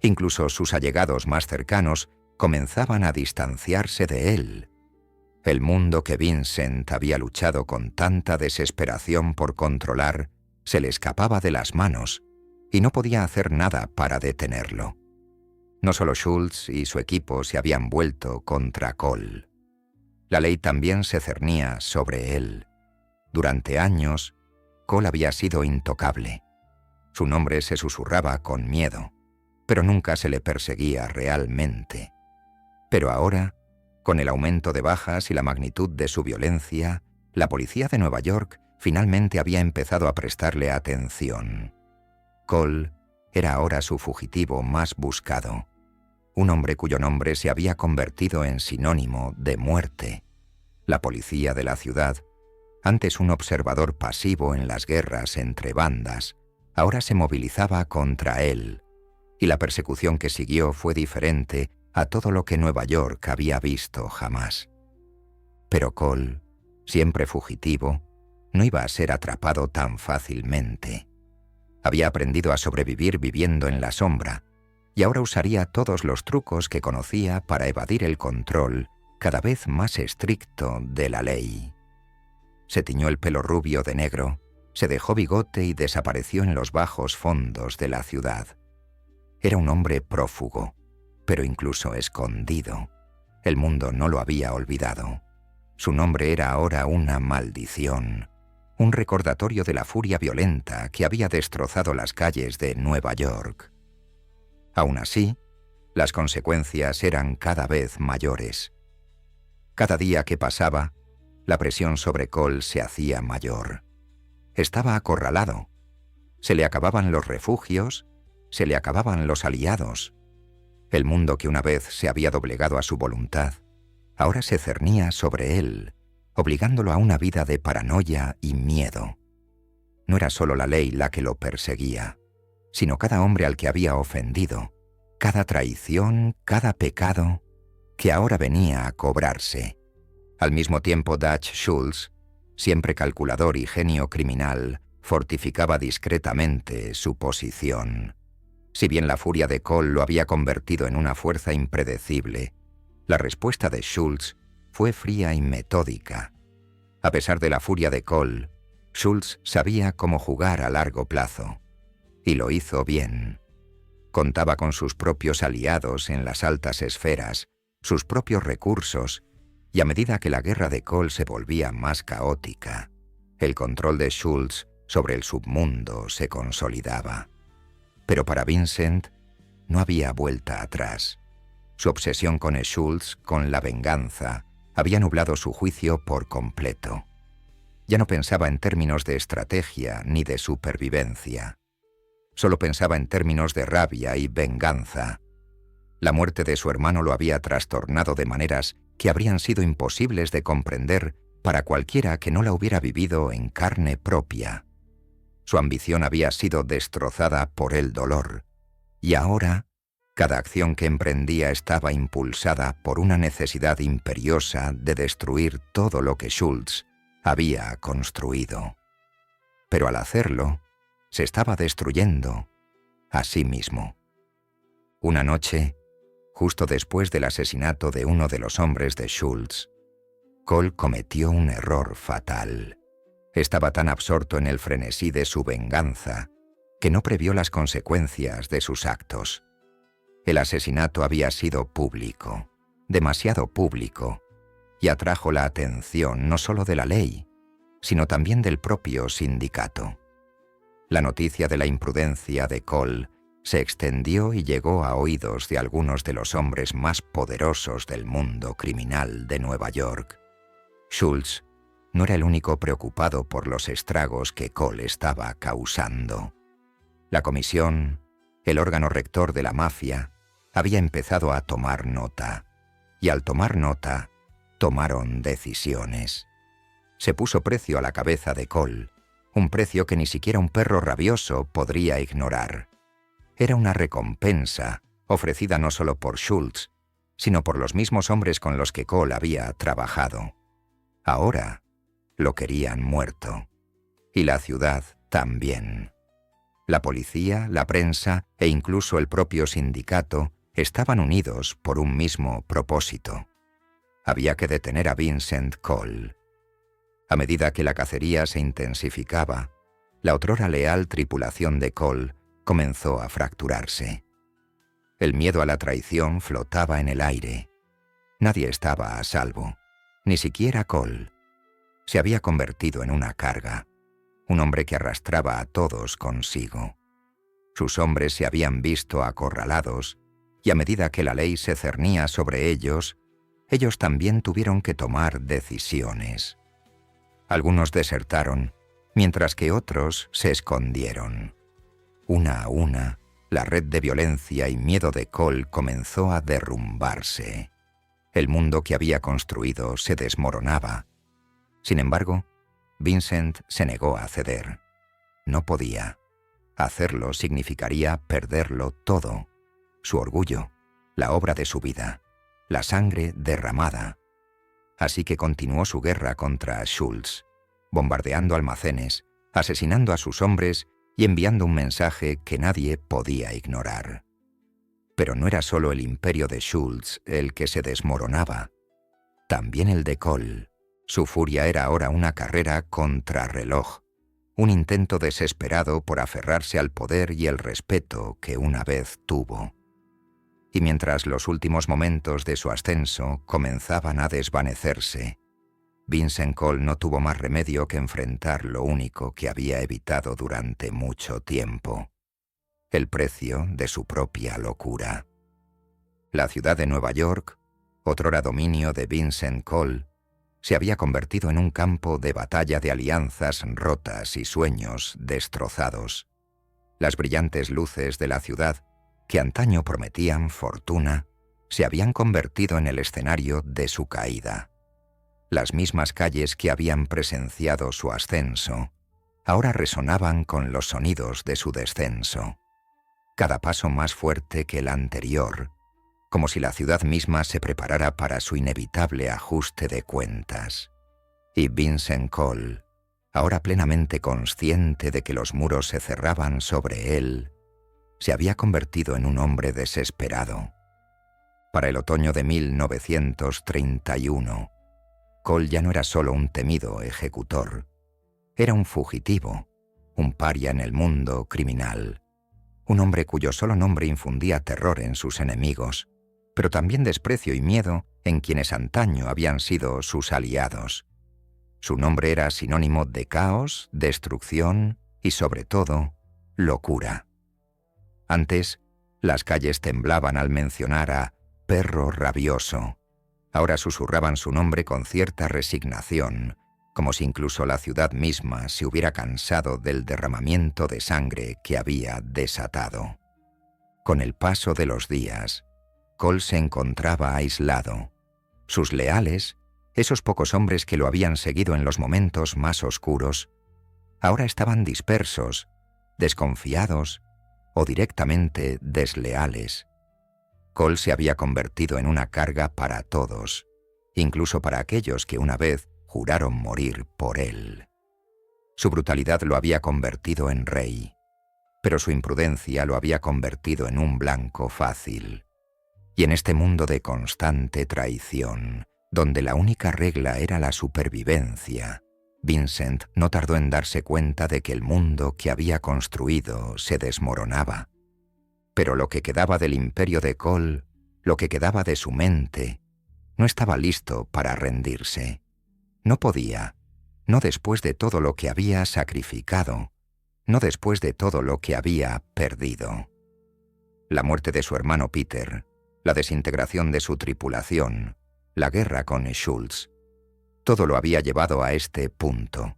S1: Incluso sus allegados más cercanos comenzaban a distanciarse de él. El mundo que Vincent había luchado con tanta desesperación por controlar se le escapaba de las manos y no podía hacer nada para detenerlo. No solo Schultz y su equipo se habían vuelto contra Cole. La ley también se cernía sobre él. Durante años, Cole había sido intocable. Su nombre se susurraba con miedo, pero nunca se le perseguía realmente. Pero ahora, con el aumento de bajas y la magnitud de su violencia, la policía de Nueva York finalmente había empezado a prestarle atención. Cole era ahora su fugitivo más buscado, un hombre cuyo nombre se había convertido en sinónimo de muerte. La policía de la ciudad, antes un observador pasivo en las guerras entre bandas, ahora se movilizaba contra él, y la persecución que siguió fue diferente a todo lo que Nueva York había visto jamás. Pero Cole, siempre fugitivo, no iba a ser atrapado tan fácilmente. Había aprendido a sobrevivir viviendo en la sombra, y ahora usaría todos los trucos que conocía para evadir el control cada vez más estricto de la ley. Se tiñó el pelo rubio de negro, se dejó bigote y desapareció en los bajos fondos de la ciudad. Era un hombre prófugo, pero incluso escondido. El mundo no lo había olvidado. Su nombre era ahora una maldición, un recordatorio de la furia violenta que había destrozado las calles de Nueva York. Aún así, las consecuencias eran cada vez mayores. Cada día que pasaba, la presión sobre Cole se hacía mayor. Estaba acorralado. Se le acababan los refugios, se le acababan los aliados. El mundo que una vez se había doblegado a su voluntad, ahora se cernía sobre él, obligándolo a una vida de paranoia y miedo. No era solo la ley la que lo perseguía, sino cada hombre al que había ofendido, cada traición, cada pecado, que ahora venía a cobrarse. Al mismo tiempo, Dutch Schultz, siempre calculador y genio criminal, fortificaba discretamente su posición. Si bien la furia de Cole lo había convertido en una fuerza impredecible, la respuesta de Schultz fue fría y metódica. A pesar de la furia de Cole, Schultz sabía cómo jugar a largo plazo, y lo hizo bien. Contaba con sus propios aliados en las altas esferas, sus propios recursos, Y a medida que la guerra de Cole se volvía más caótica, el control de Schultz sobre el submundo se consolidaba. Pero para Vincent no había vuelta atrás. Su obsesión con Schultz, con la venganza, había nublado su juicio por completo. Ya no pensaba en términos de estrategia ni de supervivencia. Solo pensaba en términos de rabia y venganza. La muerte de su hermano lo había trastornado de maneras que habrían sido imposibles de comprender para cualquiera que no la hubiera vivido en carne propia. Su ambición había sido destrozada por el dolor, y ahora cada acción que emprendía estaba impulsada por una necesidad imperiosa de destruir todo lo que Schultz había construido. Pero al hacerlo, se estaba destruyendo a sí mismo. Una noche, justo después del asesinato de uno de los hombres de Schultz, Cole cometió un error fatal. Estaba tan absorto en el frenesí de su venganza que no previó las consecuencias de sus actos. El asesinato había sido público, demasiado público, y atrajo la atención no solo de la ley, sino también del propio sindicato. La noticia de la imprudencia de Cole se extendió y llegó a oídos de algunos de los hombres más poderosos del mundo criminal de Nueva York. Schultz no era el único preocupado por los estragos que Cole estaba causando. La comisión, el órgano rector de la mafia, había empezado a tomar nota, y al tomar nota, tomaron decisiones. Se puso precio a la cabeza de Cole, un precio que ni siquiera un perro rabioso podría ignorar. Era una recompensa ofrecida no solo por Schultz, sino por los mismos hombres con los que Cole había trabajado. Ahora lo querían muerto. Y la ciudad también. La policía, la prensa e incluso el propio sindicato estaban unidos por un mismo propósito. Había que detener a Vincent Cole. A medida que la cacería se intensificaba, la otrora leal tripulación de Cole comenzó a fracturarse. El miedo a la traición flotaba en el aire. Nadie estaba a salvo, ni siquiera Cole. Se había convertido en una carga, un hombre que arrastraba a todos consigo. Sus hombres se habían visto acorralados, y a medida que la ley se cernía sobre ellos, ellos también tuvieron que tomar decisiones. Algunos desertaron, mientras que otros se escondieron. Una a una, la red de violencia y miedo de Cole comenzó a derrumbarse. El mundo que había construido se desmoronaba. Sin embargo, Vincent se negó a ceder. No podía. Hacerlo significaría perderlo todo: su orgullo, la obra de su vida, la sangre derramada. Así que continuó su guerra contra Schultz, bombardeando almacenes, asesinando a sus hombres y enviando un mensaje que nadie podía ignorar. Pero no era solo el imperio de Schultz el que se desmoronaba, también el de Cole. Su furia era ahora una carrera contrarreloj, un intento desesperado por aferrarse al poder y el respeto que una vez tuvo. Y mientras los últimos momentos de su ascenso comenzaban a desvanecerse, Vincent Cole no tuvo más remedio que enfrentar lo único que había evitado durante mucho tiempo: el precio de su propia locura. La ciudad de Nueva York, otrora dominio de Vincent Cole, se había convertido en un campo de batalla de alianzas rotas y sueños destrozados. Las brillantes luces de la ciudad, que antaño prometían fortuna, se habían convertido en el escenario de su caída. Las mismas calles que habían presenciado su ascenso, ahora resonaban con los sonidos de su descenso. Cada paso más fuerte que el anterior, como si la ciudad misma se preparara para su inevitable ajuste de cuentas. Y Vincent Cole, ahora plenamente consciente de que los muros se cerraban sobre él, se había convertido en un hombre desesperado. Para el otoño de 1931, Cole ya no era solo un temido ejecutor, era un fugitivo, un paria en el mundo criminal, un hombre cuyo solo nombre infundía terror en sus enemigos, pero también desprecio y miedo en quienes antaño habían sido sus aliados. Su nombre era sinónimo de caos, destrucción y, sobre todo, locura. Antes, las calles temblaban al mencionar a perro rabioso. Ahora susurraban su nombre con cierta resignación, como si incluso la ciudad misma se hubiera cansado del derramamiento de sangre que había desatado. Con el paso de los días, Cole se encontraba aislado. Sus leales, esos pocos hombres que lo habían seguido en los momentos más oscuros, ahora estaban dispersos, desconfiados o directamente desleales. Cole se había convertido en una carga para todos, incluso para aquellos que una vez juraron morir por él. Su brutalidad lo había convertido en rey, pero su imprudencia lo había convertido en un blanco fácil. Y en este mundo de constante traición, donde la única regla era la supervivencia, Vincent no tardó en darse cuenta de que el mundo que había construido se desmoronaba. Pero lo que quedaba del imperio de Cole, lo que quedaba de su mente, no estaba listo para rendirse. No podía, no después de todo lo que había sacrificado, no después de todo lo que había perdido. La muerte de su hermano Peter, la desintegración de su tripulación, la guerra con Schultz, todo lo había llevado a este punto.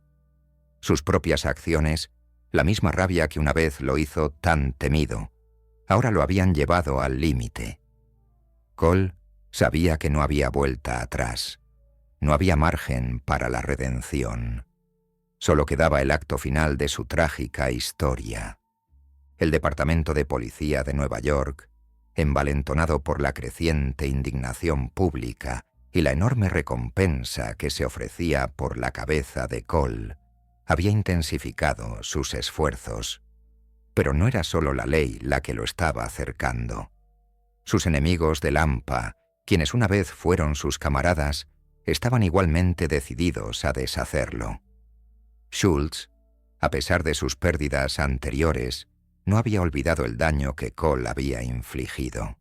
S1: Sus propias acciones, la misma rabia que una vez lo hizo tan temido, ahora lo habían llevado al límite. Cole sabía que no había vuelta atrás, no había margen para la redención. Solo quedaba el acto final de su trágica historia. El Departamento de Policía de Nueva York, envalentonado por la creciente indignación pública y la enorme recompensa que se ofrecía por la cabeza de Cole, había intensificado sus esfuerzos. Pero no era solo la ley la que lo estaba acercando. Sus enemigos del AMPA, quienes una vez fueron sus camaradas, estaban igualmente decididos a deshacerlo. Schultz, a pesar de sus pérdidas anteriores, no había olvidado el daño que Cole había infligido.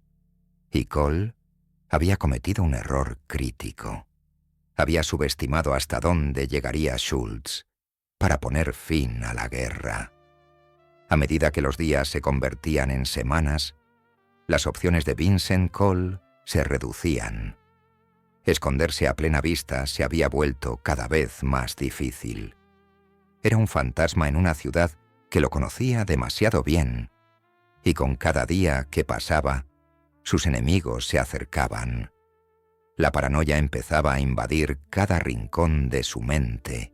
S1: Y Cole había cometido un error crítico. Había subestimado hasta dónde llegaría Schultz para poner fin a la guerra. A medida que los días se convertían en semanas, las opciones de Vincent Cole se reducían. Esconderse a plena vista se había vuelto cada vez más difícil. Era un fantasma en una ciudad que lo conocía demasiado bien, y con cada día que pasaba, sus enemigos se acercaban. La paranoia empezaba a invadir cada rincón de su mente,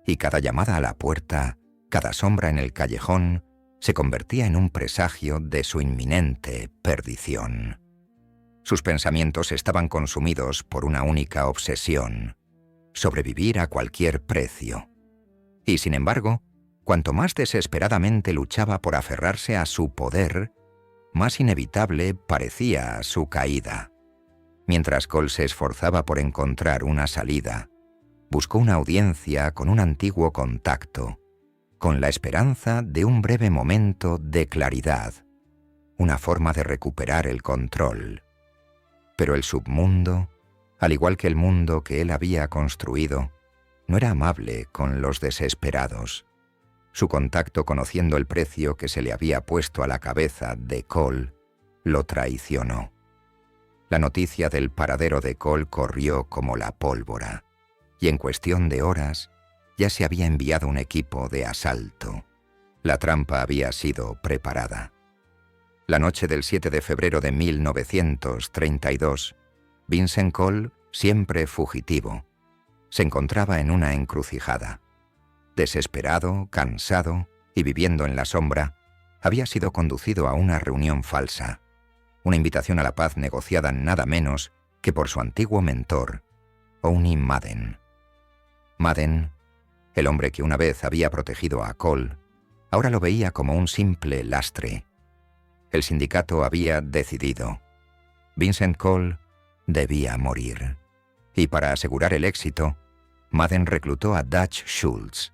S1: y cada llamada a la puerta, cada sombra en el callejón, se convertía en un presagio de su inminente perdición. Sus pensamientos estaban consumidos por una única obsesión: sobrevivir a cualquier precio. Y sin embargo, cuanto más desesperadamente luchaba por aferrarse a su poder, más inevitable parecía su caída. Mientras Cole se esforzaba por encontrar una salida, buscó una audiencia con un antiguo contacto, con la esperanza de un breve momento de claridad, una forma de recuperar el control. Pero el submundo, al igual que el mundo que él había construido, no era amable con los desesperados. Su contacto, conociendo el precio que se le había puesto a la cabeza de Cole, lo traicionó. La noticia del paradero de Cole corrió como la pólvora, y en cuestión de horas ya se había enviado un equipo de asalto. La trampa había sido preparada. La noche del 7 de febrero de 1932, Vincent Cole, siempre fugitivo, se encontraba en una encrucijada. Desesperado, cansado y viviendo en la sombra, había sido conducido a una reunión falsa, una invitación a la paz negociada nada menos que por su antiguo mentor, Owney Madden. Madden, el hombre que una vez había protegido a Cole, ahora lo veía como un simple lastre. El sindicato había decidido. Vincent Cole debía morir. Y para asegurar el éxito, Madden reclutó a Dutch Schultz,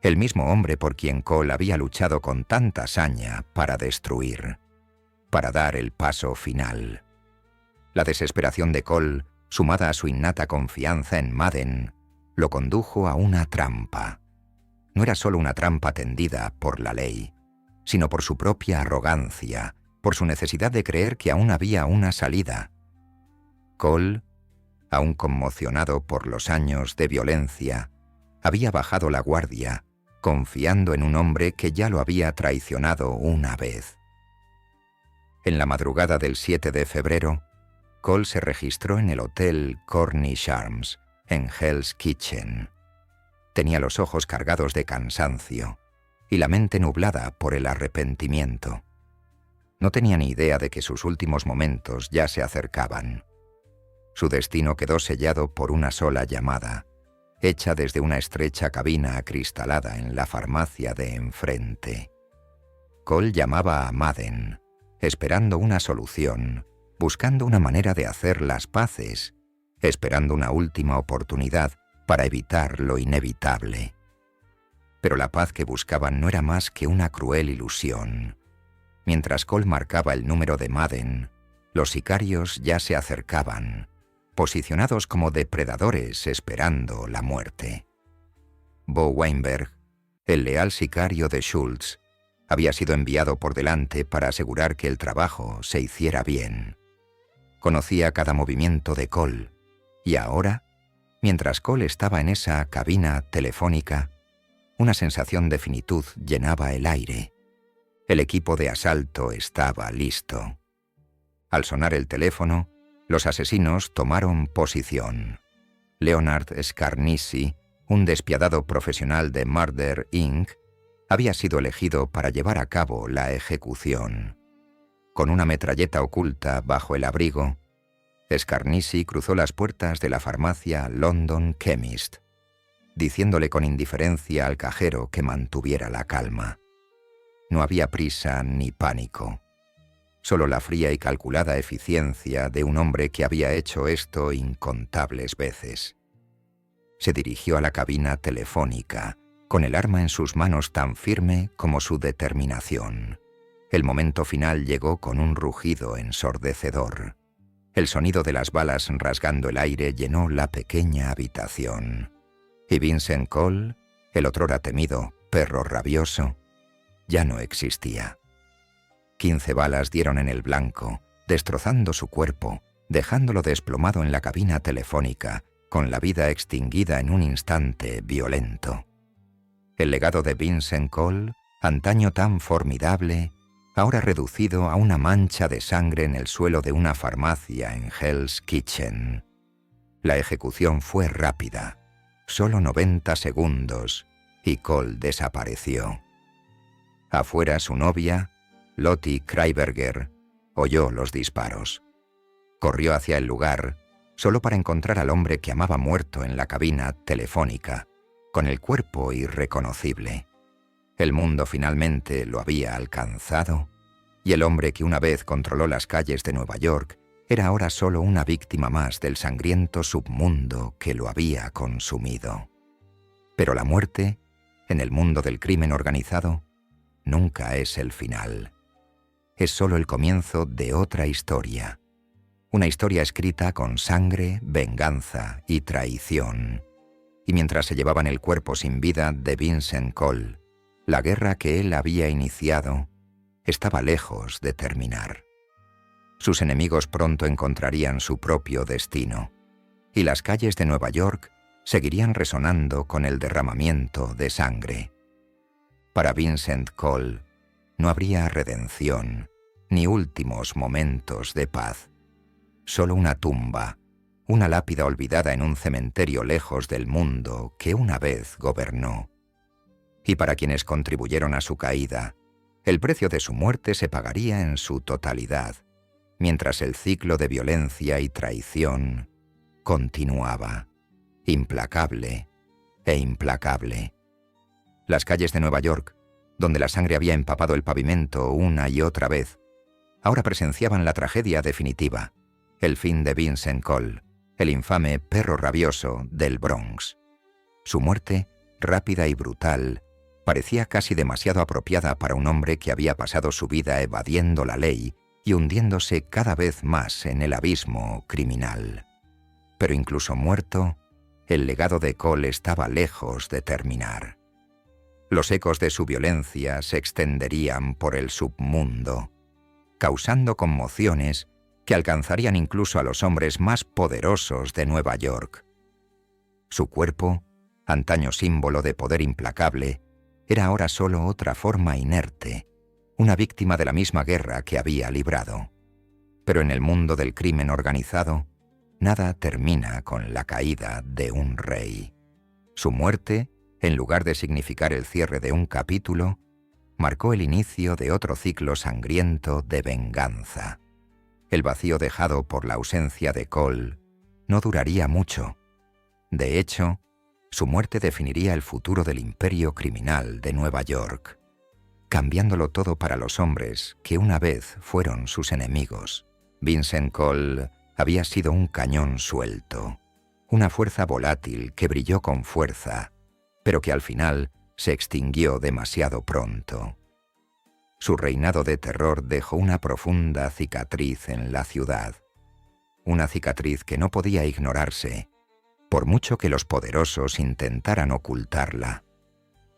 S1: el mismo hombre por quien Cole había luchado con tanta saña para destruir, para dar el paso final. La desesperación de Cole sumada a su innata confianza en Madden, lo condujo a una trampa. No era solo una trampa tendida por la ley, sino por su propia arrogancia, por su necesidad de creer que aún había una salida. Cole, aún conmocionado por los años de violencia, había bajado la guardia, confiando en un hombre que ya lo había traicionado una vez. En la madrugada del 7 de febrero, Cole se registró en el hotel Cornish Arms, en Hell's Kitchen. Tenía los ojos cargados de cansancio y la mente nublada por el arrepentimiento. No tenía ni idea de que sus últimos momentos ya se acercaban. Su destino quedó sellado por una sola llamada, hecha desde una estrecha cabina acristalada en la farmacia de enfrente. Cole llamaba a Madden, esperando una solución, buscando una manera de hacer las paces, esperando una última oportunidad para evitar lo inevitable. Pero la paz que buscaban no era más que una cruel ilusión. Mientras Cole marcaba el número de Madden, los sicarios ya se acercaban, posicionados como depredadores esperando la muerte. Bo Weinberg, el leal sicario de Schultz, había sido enviado por delante para asegurar que el trabajo se hiciera bien. Conocía cada movimiento de Cole, y ahora, mientras Cole estaba en esa cabina telefónica, una sensación de finitud llenaba el aire. El equipo de asalto estaba listo. Al sonar el teléfono, los asesinos tomaron posición. Leonard Scarnissi, un despiadado profesional de Murder Inc., había sido elegido para llevar a cabo la ejecución. Con una metralleta oculta bajo el abrigo, Scarnissi cruzó las puertas de la farmacia London Chemist, diciéndole con indiferencia al cajero que mantuviera la calma. No había prisa ni pánico, solo la fría y calculada eficiencia de un hombre que había hecho esto incontables veces. Se dirigió a la cabina telefónica, con el arma en sus manos tan firme como su determinación. El momento final llegó con un rugido ensordecedor. El sonido de las balas rasgando el aire llenó la pequeña habitación. Y Vincent Cole, el otrora temido perro rabioso, ya no existía. 15 balas dieron en el blanco, destrozando su cuerpo, dejándolo desplomado en la cabina telefónica, con la vida extinguida en un instante violento. El legado de Vincent Cole, antaño tan formidable, ahora reducido a una mancha de sangre en el suelo de una farmacia en Hell's Kitchen. La ejecución fue rápida, solo 90 segundos, y Cole desapareció. Afuera su novia, Lottie Kreiberger, oyó los disparos. Corrió hacia el lugar, solo para encontrar al hombre que amaba muerto en la cabina telefónica, con el cuerpo irreconocible. El mundo finalmente lo había alcanzado, y el hombre que una vez controló las calles de Nueva York era ahora solo una víctima más del sangriento submundo que lo había consumido. Pero la muerte, en el mundo del crimen organizado, nunca es el final. Es solo el comienzo de otra historia. Una historia escrita con sangre, venganza y traición. Y mientras se llevaban el cuerpo sin vida de Vincent Cole, la guerra que él había iniciado estaba lejos de terminar. Sus enemigos pronto encontrarían su propio destino, y las calles de Nueva York seguirían resonando con el derramamiento de sangre. Para Vincent Cole no habría redención, ni últimos momentos de paz. Solo una tumba, una lápida olvidada en un cementerio lejos del mundo que una vez gobernó. Y para quienes contribuyeron a su caída, el precio de su muerte se pagaría en su totalidad, mientras el ciclo de violencia y traición continuaba, implacable e implacable. Las calles de Nueva York, donde la sangre había empapado el pavimento una y otra vez, ahora presenciaban la tragedia definitiva, el fin de Vincent Cole, el infame perro rabioso del Bronx. Su muerte, rápida y brutal, parecía casi demasiado apropiada para un hombre que había pasado su vida evadiendo la ley y hundiéndose cada vez más en el abismo criminal. Pero incluso muerto, el legado de Cole estaba lejos de terminar. Los ecos de su violencia se extenderían por el submundo, causando conmociones que alcanzarían incluso a los hombres más poderosos de Nueva York. Su cuerpo, antaño símbolo de poder implacable, era ahora solo otra forma inerte, una víctima de la misma guerra que había librado. Pero en el mundo del crimen organizado, nada termina con la caída de un rey. Su muerte, en lugar de significar el cierre de un capítulo, marcó el inicio de otro ciclo sangriento de venganza. El vacío dejado por la ausencia de Cole no duraría mucho. De hecho, su muerte definiría el futuro del imperio criminal de Nueva York, cambiándolo todo para los hombres que una vez fueron sus enemigos. Vincent Cole había sido un cañón suelto, una fuerza volátil que brilló con fuerza, pero que al final se extinguió demasiado pronto. Su reinado de terror dejó una profunda cicatriz en la ciudad, una cicatriz que no podía ignorarse, por mucho que los poderosos intentaran ocultarla.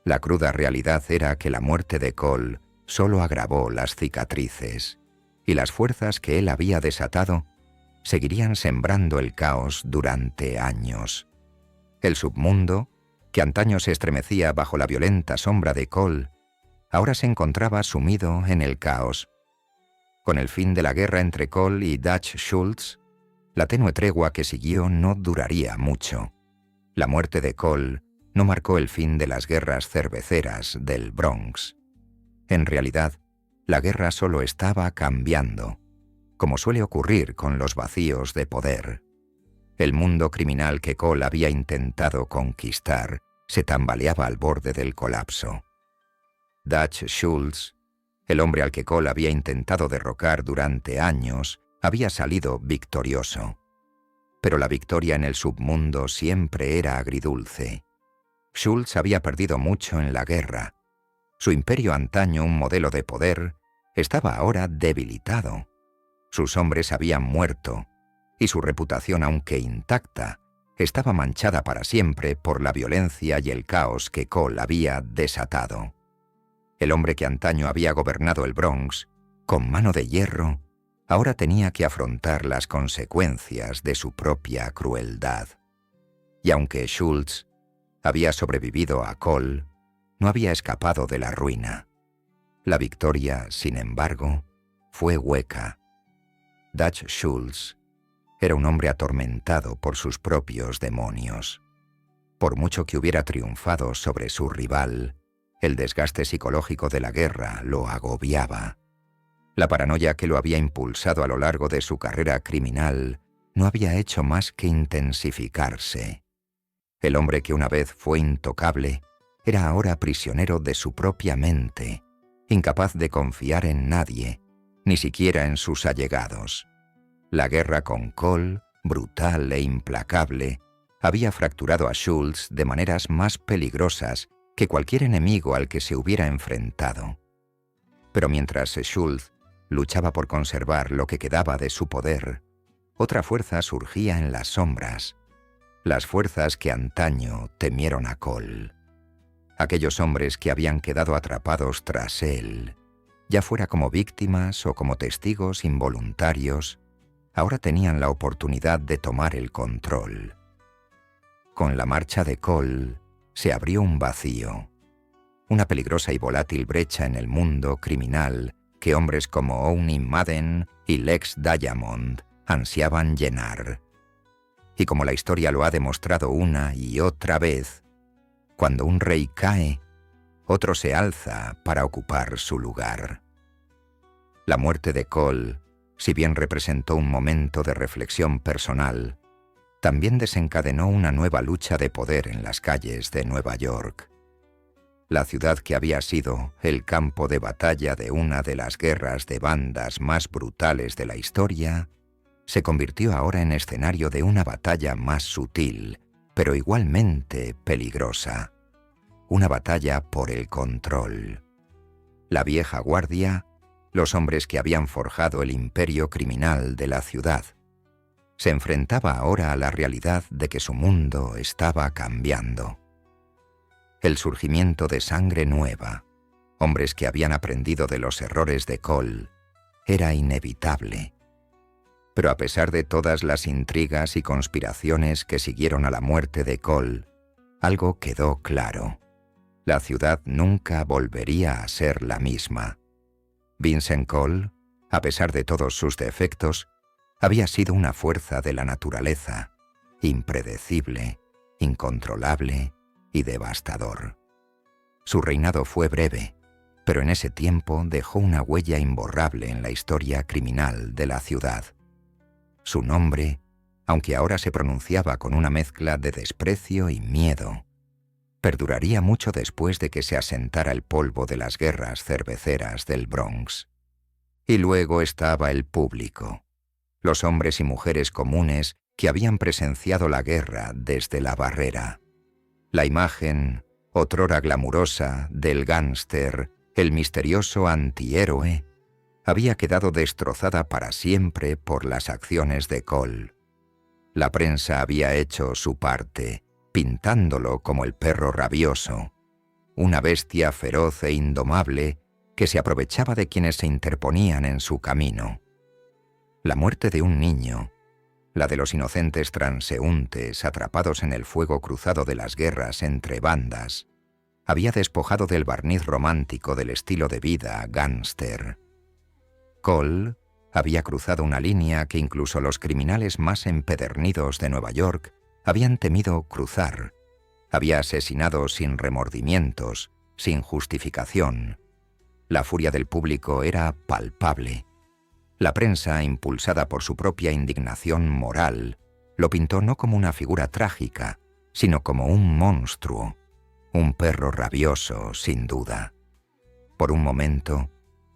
S1: La cruda realidad era que la muerte de Cole solo agravó las cicatrices, y las fuerzas que él había desatado seguirían sembrando el caos durante años. El submundo, que antaño se estremecía bajo la violenta sombra de Cole, ahora se encontraba sumido en el caos. Con el fin de la guerra entre Cole y Dutch Schultz, la tenue tregua que siguió no duraría mucho. La muerte de Cole no marcó el fin de las guerras cerveceras del Bronx. En realidad, la guerra solo estaba cambiando, como suele ocurrir con los vacíos de poder. El mundo criminal que Cole había intentado conquistar se tambaleaba al borde del colapso. Dutch Schultz, el hombre al que Cole había intentado derrocar durante años, había salido victorioso. Pero la victoria en el submundo siempre era agridulce. Schultz había perdido mucho en la guerra. Su imperio, antaño un modelo de poder, estaba ahora debilitado. Sus hombres habían muerto, y su reputación, aunque intacta, estaba manchada para siempre por la violencia y el caos que Cole había desatado. El hombre que antaño había gobernado el Bronx, con mano de hierro, ahora tenía que afrontar las consecuencias de su propia crueldad. Y aunque Schultz había sobrevivido a Cole, no había escapado de la ruina. La victoria, sin embargo, fue hueca. Dutch Schultz era un hombre atormentado por sus propios demonios. Por mucho que hubiera triunfado sobre su rival, el desgaste psicológico de la guerra lo agobiaba. La paranoia que lo había impulsado a lo largo de su carrera criminal no había hecho más que intensificarse. El hombre que una vez fue intocable era ahora prisionero de su propia mente, incapaz de confiar en nadie, ni siquiera en sus allegados. La guerra con Cole, brutal e implacable, había fracturado a Schultz de maneras más peligrosas que cualquier enemigo al que se hubiera enfrentado. Pero mientras Schultz luchaba por conservar lo que quedaba de su poder, otra fuerza surgía en las sombras, las fuerzas que antaño temieron a Cole. Aquellos hombres que habían quedado atrapados tras él, ya fuera como víctimas o como testigos involuntarios, ahora tenían la oportunidad de tomar el control. Con la marcha de Cole, se abrió un vacío, una peligrosa y volátil brecha en el mundo criminal que hombres como Owney Madden y Lex Diamond ansiaban llenar. Y como la historia lo ha demostrado una y otra vez, cuando un rey cae, otro se alza para ocupar su lugar. La muerte de Cole, si bien representó un momento de reflexión personal, también desencadenó una nueva lucha de poder en las calles de Nueva York. La ciudad que había sido el campo de batalla de una de las guerras de bandas más brutales de la historia, se convirtió ahora en escenario de una batalla más sutil, pero igualmente peligrosa. Una batalla por el control. La vieja guardia, los hombres que habían forjado el imperio criminal de la ciudad. se enfrentaba ahora a la realidad de que su mundo estaba cambiando. El surgimiento de sangre nueva, hombres que habían aprendido de los errores de Cole, era inevitable. Pero a pesar de todas las intrigas y conspiraciones que siguieron a la muerte de Cole, algo quedó claro. La ciudad nunca volvería a ser la misma. Vincent Cole, a pesar de todos sus defectos, había sido una fuerza de la naturaleza, impredecible, incontrolable y devastador. Su reinado fue breve, pero en ese tiempo dejó una huella imborrable en la historia criminal de la ciudad. Su nombre, aunque ahora se pronunciaba con una mezcla de desprecio y miedo, perduraría mucho después de que se asentara el polvo de las guerras cerveceras del Bronx. Y luego estaba el público, los hombres y mujeres comunes que habían presenciado la guerra desde la barrera. La imagen, otrora glamurosa, del gángster, el misterioso antihéroe, había quedado destrozada para siempre por las acciones de Cole. La prensa había hecho su parte, pintándolo como el perro rabioso, una bestia feroz e indomable que se aprovechaba de quienes se interponían en su camino. La muerte de un niño, la de los inocentes transeúntes atrapados en el fuego cruzado de las guerras entre bandas, había despojado del barniz romántico del estilo de vida gángster. Cole había cruzado una línea que incluso los criminales más empedernidos de Nueva York habían temido cruzar. Había asesinado sin remordimientos, sin justificación. La furia del público era palpable. La prensa, impulsada por su propia indignación moral, lo pintó no como una figura trágica, sino como un monstruo, un perro rabioso, sin duda. Por un momento,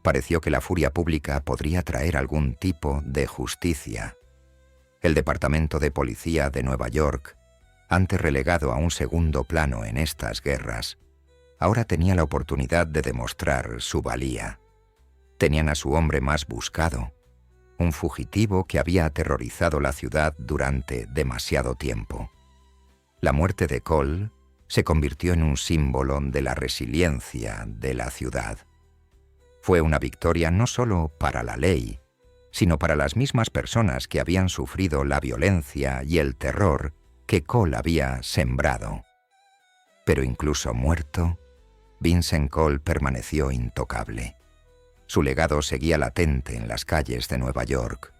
S1: pareció que la furia pública podría traer algún tipo de justicia. El Departamento de Policía de Nueva York, antes relegado a un segundo plano en estas guerras, ahora tenía la oportunidad de demostrar su valía. Tenían a su hombre más buscado, un fugitivo que había aterrorizado la ciudad durante demasiado tiempo. La muerte de Cole se convirtió en un símbolo de la resiliencia de la ciudad. Fue una victoria no solo para la ley, sino para las mismas personas que habían sufrido la violencia y el terror que Cole había sembrado. Pero incluso muerto, Vincent Cole permaneció intocable. Su legado seguía latente en las calles de Nueva York,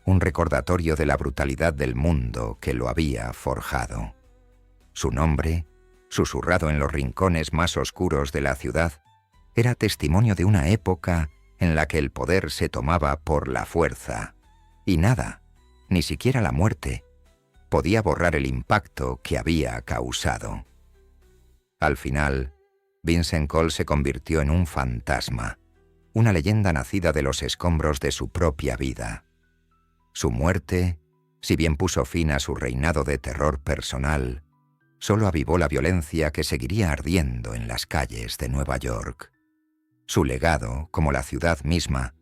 S1: un recordatorio de la brutalidad del mundo que lo había forjado. Su nombre, susurrado en los rincones más oscuros de la ciudad, era testimonio de una época en la que el poder se tomaba por la fuerza, y nada, ni siquiera la muerte, podía borrar el impacto que había causado. Al final, Vincent Cole se convirtió en un fantasma, una leyenda nacida de los escombros de su propia vida. Su muerte, si bien puso fin a su reinado de terror personal, solo avivó la violencia que seguiría ardiendo en las calles de Nueva York. Su legado, como la ciudad misma,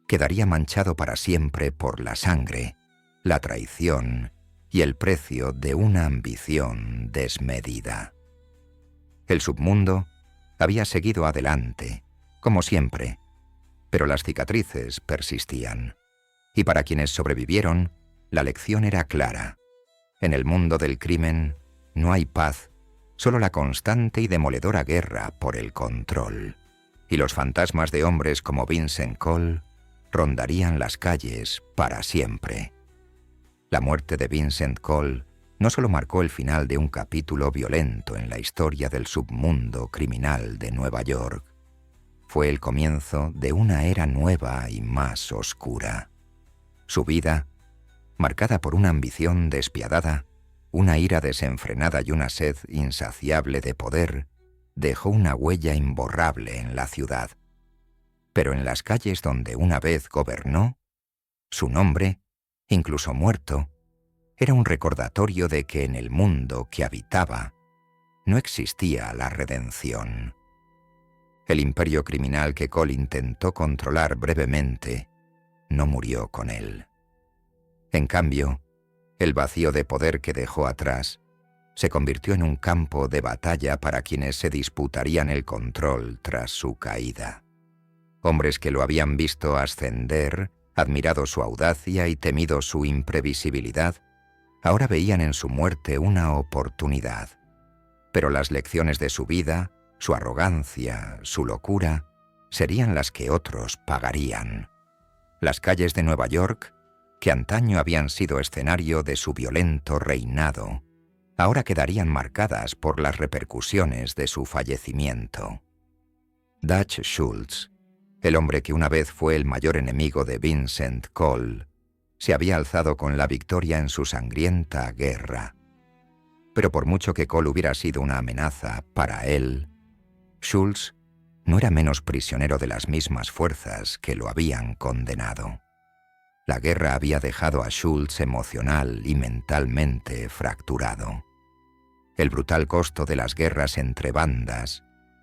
S1: quedaría manchado para siempre por la sangre, la traición y el precio de una ambición desmedida. El submundo había seguido adelante, como siempre, pero las cicatrices persistían. Y para quienes sobrevivieron, la lección era clara. En el mundo del crimen no hay paz, solo la constante y demoledora guerra por el control. Y los fantasmas de hombres como Vincent Cole rondarían las calles para siempre. La muerte de Vincent Cole no solo marcó el final de un capítulo violento en la historia del submundo criminal de Nueva York, fue el comienzo de una era nueva y más oscura. Su vida, marcada por una ambición despiadada, una ira desenfrenada y una sed insaciable de poder, dejó una huella imborrable en la ciudad. Pero en las calles donde una vez gobernó, su nombre, incluso muerto, era un recordatorio de que en el mundo que habitaba no existía la redención. El imperio criminal que Cole intentó controlar brevemente no murió con él. En cambio, El vacío de poder que dejó atrás se convirtió en un campo de batalla para quienes se disputarían el control tras su caída. Hombres que lo habían visto ascender, admirado su audacia y temido su imprevisibilidad, ahora veían en su muerte una oportunidad. Pero las lecciones de su vida, su arrogancia, su locura, serían las que otros pagarían. Las calles de Nueva York, que antaño habían sido escenario de su violento reinado, ahora quedarían marcadas por las repercusiones de su fallecimiento. Dutch Schultz, el hombre que una vez fue el mayor enemigo de Vincent Cole, se había alzado con la victoria en su sangrienta guerra. Pero por mucho que Cole hubiera sido una amenaza para él, Schultz no era menos prisionero de las mismas fuerzas que lo habían condenado. La guerra había dejado a Schultz emocional y mentalmente fracturado. El brutal costo de las guerras entre bandas,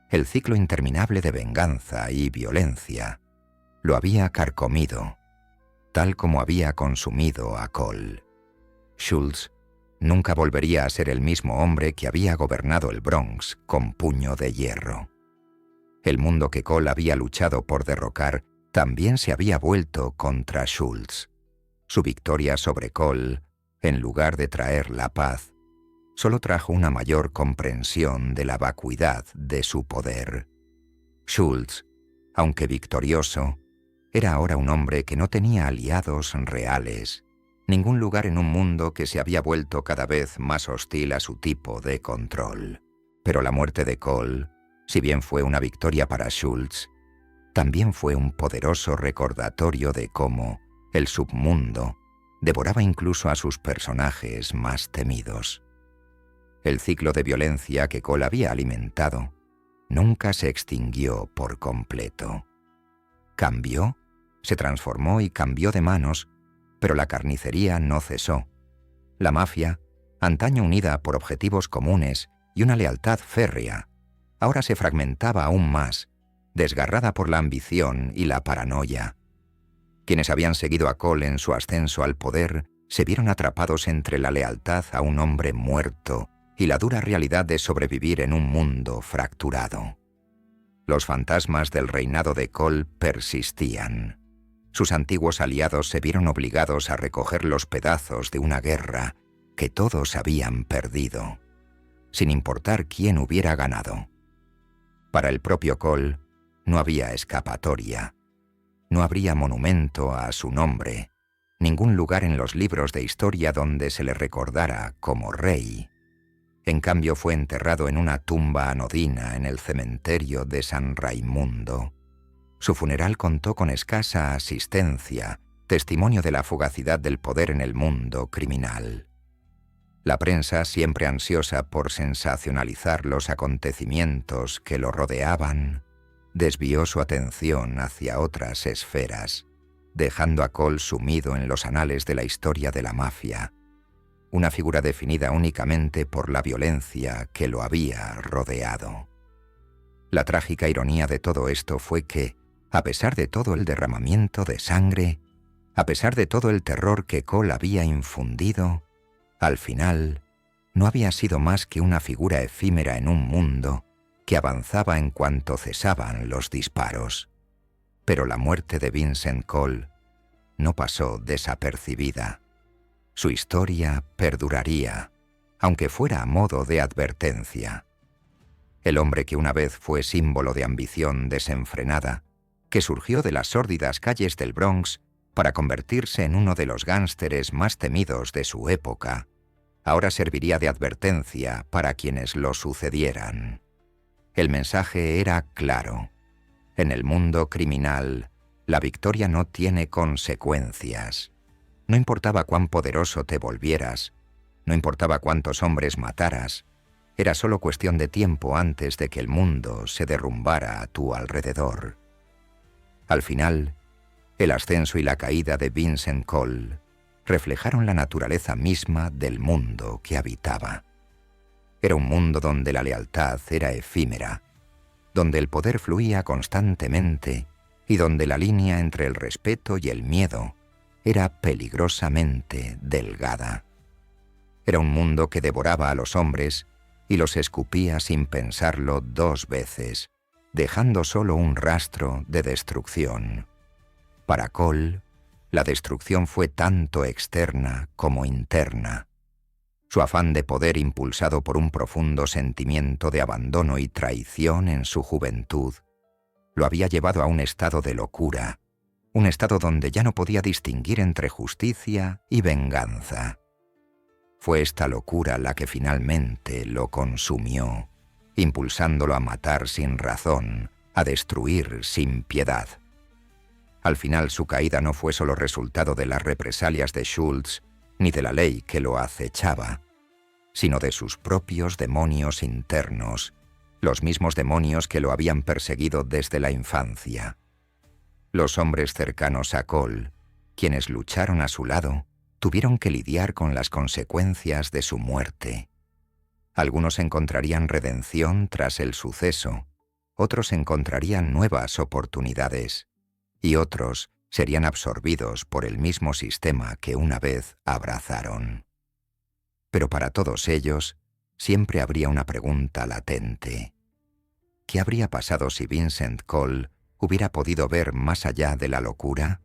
S1: el ciclo interminable de venganza y violencia, lo había carcomido, tal como había consumido a Cole. Schultz nunca volvería a ser el mismo hombre que había gobernado el Bronx con puño de hierro. El mundo que Cole había luchado por derrocar también se había vuelto contra Schultz. Su victoria sobre Cole, en lugar de traer la paz, solo trajo una mayor comprensión de la vacuidad de su poder. Schultz, aunque victorioso, era ahora un hombre que no tenía aliados reales, ningún lugar en un mundo que se había vuelto cada vez más hostil a su tipo de control. Pero la muerte de Cole, si bien fue una victoria para Schultz, también fue un poderoso recordatorio de cómo el submundo devoraba incluso a sus personajes más temidos. El ciclo de violencia que Cole había alimentado nunca se extinguió por completo. Cambió, se transformó y cambió de manos, pero la carnicería no cesó. La mafia, antaño unida por objetivos comunes y una lealtad férrea, ahora se fragmentaba aún más, desgarrada por la ambición y la paranoia. Quienes habían seguido a Cole en su ascenso al poder se vieron atrapados entre la lealtad a un hombre muerto y la dura realidad de sobrevivir en un mundo fracturado. Los fantasmas del reinado de Cole persistían. Sus antiguos aliados se vieron obligados a recoger los pedazos de una guerra que todos habían perdido, sin importar quién hubiera ganado. Para el propio Cole no había escapatoria. No habría monumento a su nombre, ningún lugar en los libros de historia donde se le recordara como rey. En cambio fue enterrado en una tumba anodina en el cementerio de San Raimundo. Su funeral contó con escasa asistencia, testimonio de la fugacidad del poder en el mundo criminal. La prensa, siempre ansiosa por sensacionalizar los acontecimientos que lo rodeaban, desvió su atención hacia otras esferas, dejando a Cole sumido en los anales de la historia de la mafia, una figura definida únicamente por la violencia que lo había rodeado. La trágica ironía de todo esto fue que, a pesar de todo el derramamiento de sangre, a pesar de todo el terror que Cole había infundido, al final no había sido más que una figura efímera en un mundo que avanzaba en cuanto cesaban los disparos. Pero la muerte de Vincent Cole no pasó desapercibida. Su historia perduraría, aunque fuera a modo de advertencia. El hombre que una vez fue símbolo de ambición desenfrenada, que surgió de las sórdidas calles del Bronx para convertirse en uno de los gánsteres más temidos de su época, ahora serviría de advertencia para quienes lo sucedieran. El mensaje era claro. En el mundo criminal, la victoria no tiene consecuencias. No importaba cuán poderoso te volvieras, no importaba cuántos hombres mataras, era solo cuestión de tiempo antes de que el mundo se derrumbara a tu alrededor. Al final, el ascenso y la caída de Vincent Cole reflejaron la naturaleza misma del mundo que habitaba. Era un mundo donde la lealtad era efímera, donde el poder fluía constantemente y donde la línea entre el respeto y el miedo era peligrosamente delgada. Era un mundo que devoraba a los hombres y los escupía sin pensarlo 2 veces, dejando solo un rastro de destrucción. Para Cole, la destrucción fue tanto externa como interna. Su afán de poder, impulsado por un profundo sentimiento de abandono y traición en su juventud, lo había llevado a un estado de locura, un estado donde ya no podía distinguir entre justicia y venganza. Fue esta locura la que finalmente lo consumió, impulsándolo a matar sin razón, a destruir sin piedad. Al final su caída no fue solo resultado de las represalias de Schultz ni de la ley que lo acechaba, sino de sus propios demonios internos, los mismos demonios que lo habían perseguido desde la infancia. Los hombres cercanos a Cole, quienes lucharon a su lado, tuvieron que lidiar con las consecuencias de su muerte. Algunos encontrarían redención tras el suceso, otros encontrarían nuevas oportunidades, y otros serían absorbidos por el mismo sistema que una vez abrazaron. Pero para todos ellos, siempre habría una pregunta latente. ¿Qué habría pasado si Vincent Cole hubiera podido ver más allá de la locura?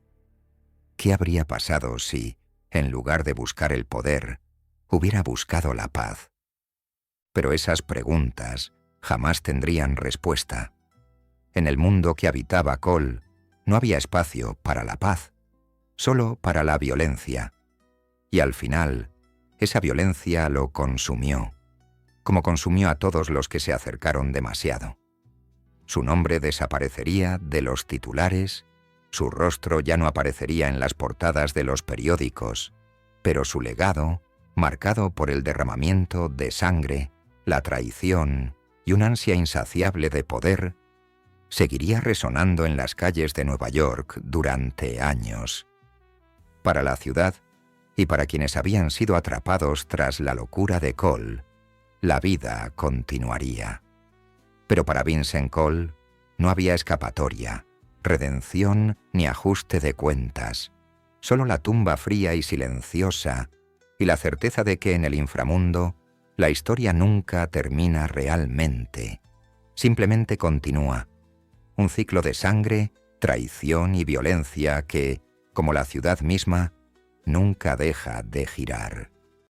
S1: ¿Qué habría pasado si, en lugar de buscar el poder, hubiera buscado la paz? Pero esas preguntas jamás tendrían respuesta. En el mundo que habitaba Cole, no había espacio para la paz, solo para la violencia. Y al final, esa violencia lo consumió, como consumió a todos los que se acercaron demasiado. Su nombre desaparecería de los titulares, su rostro ya no aparecería en las portadas de los periódicos, pero su legado, marcado por el derramamiento de sangre, la traición y una ansia insaciable de poder, seguiría resonando en las calles de Nueva York durante años. Para la ciudad, y para quienes habían sido atrapados tras la locura de Cole, la vida continuaría. Pero para Vincent Cole no había escapatoria, redención ni ajuste de cuentas, solo la tumba fría y silenciosa y la certeza de que en el inframundo la historia nunca termina realmente, simplemente continúa, un ciclo de sangre, traición y violencia que, como la ciudad misma, nunca deja de girar.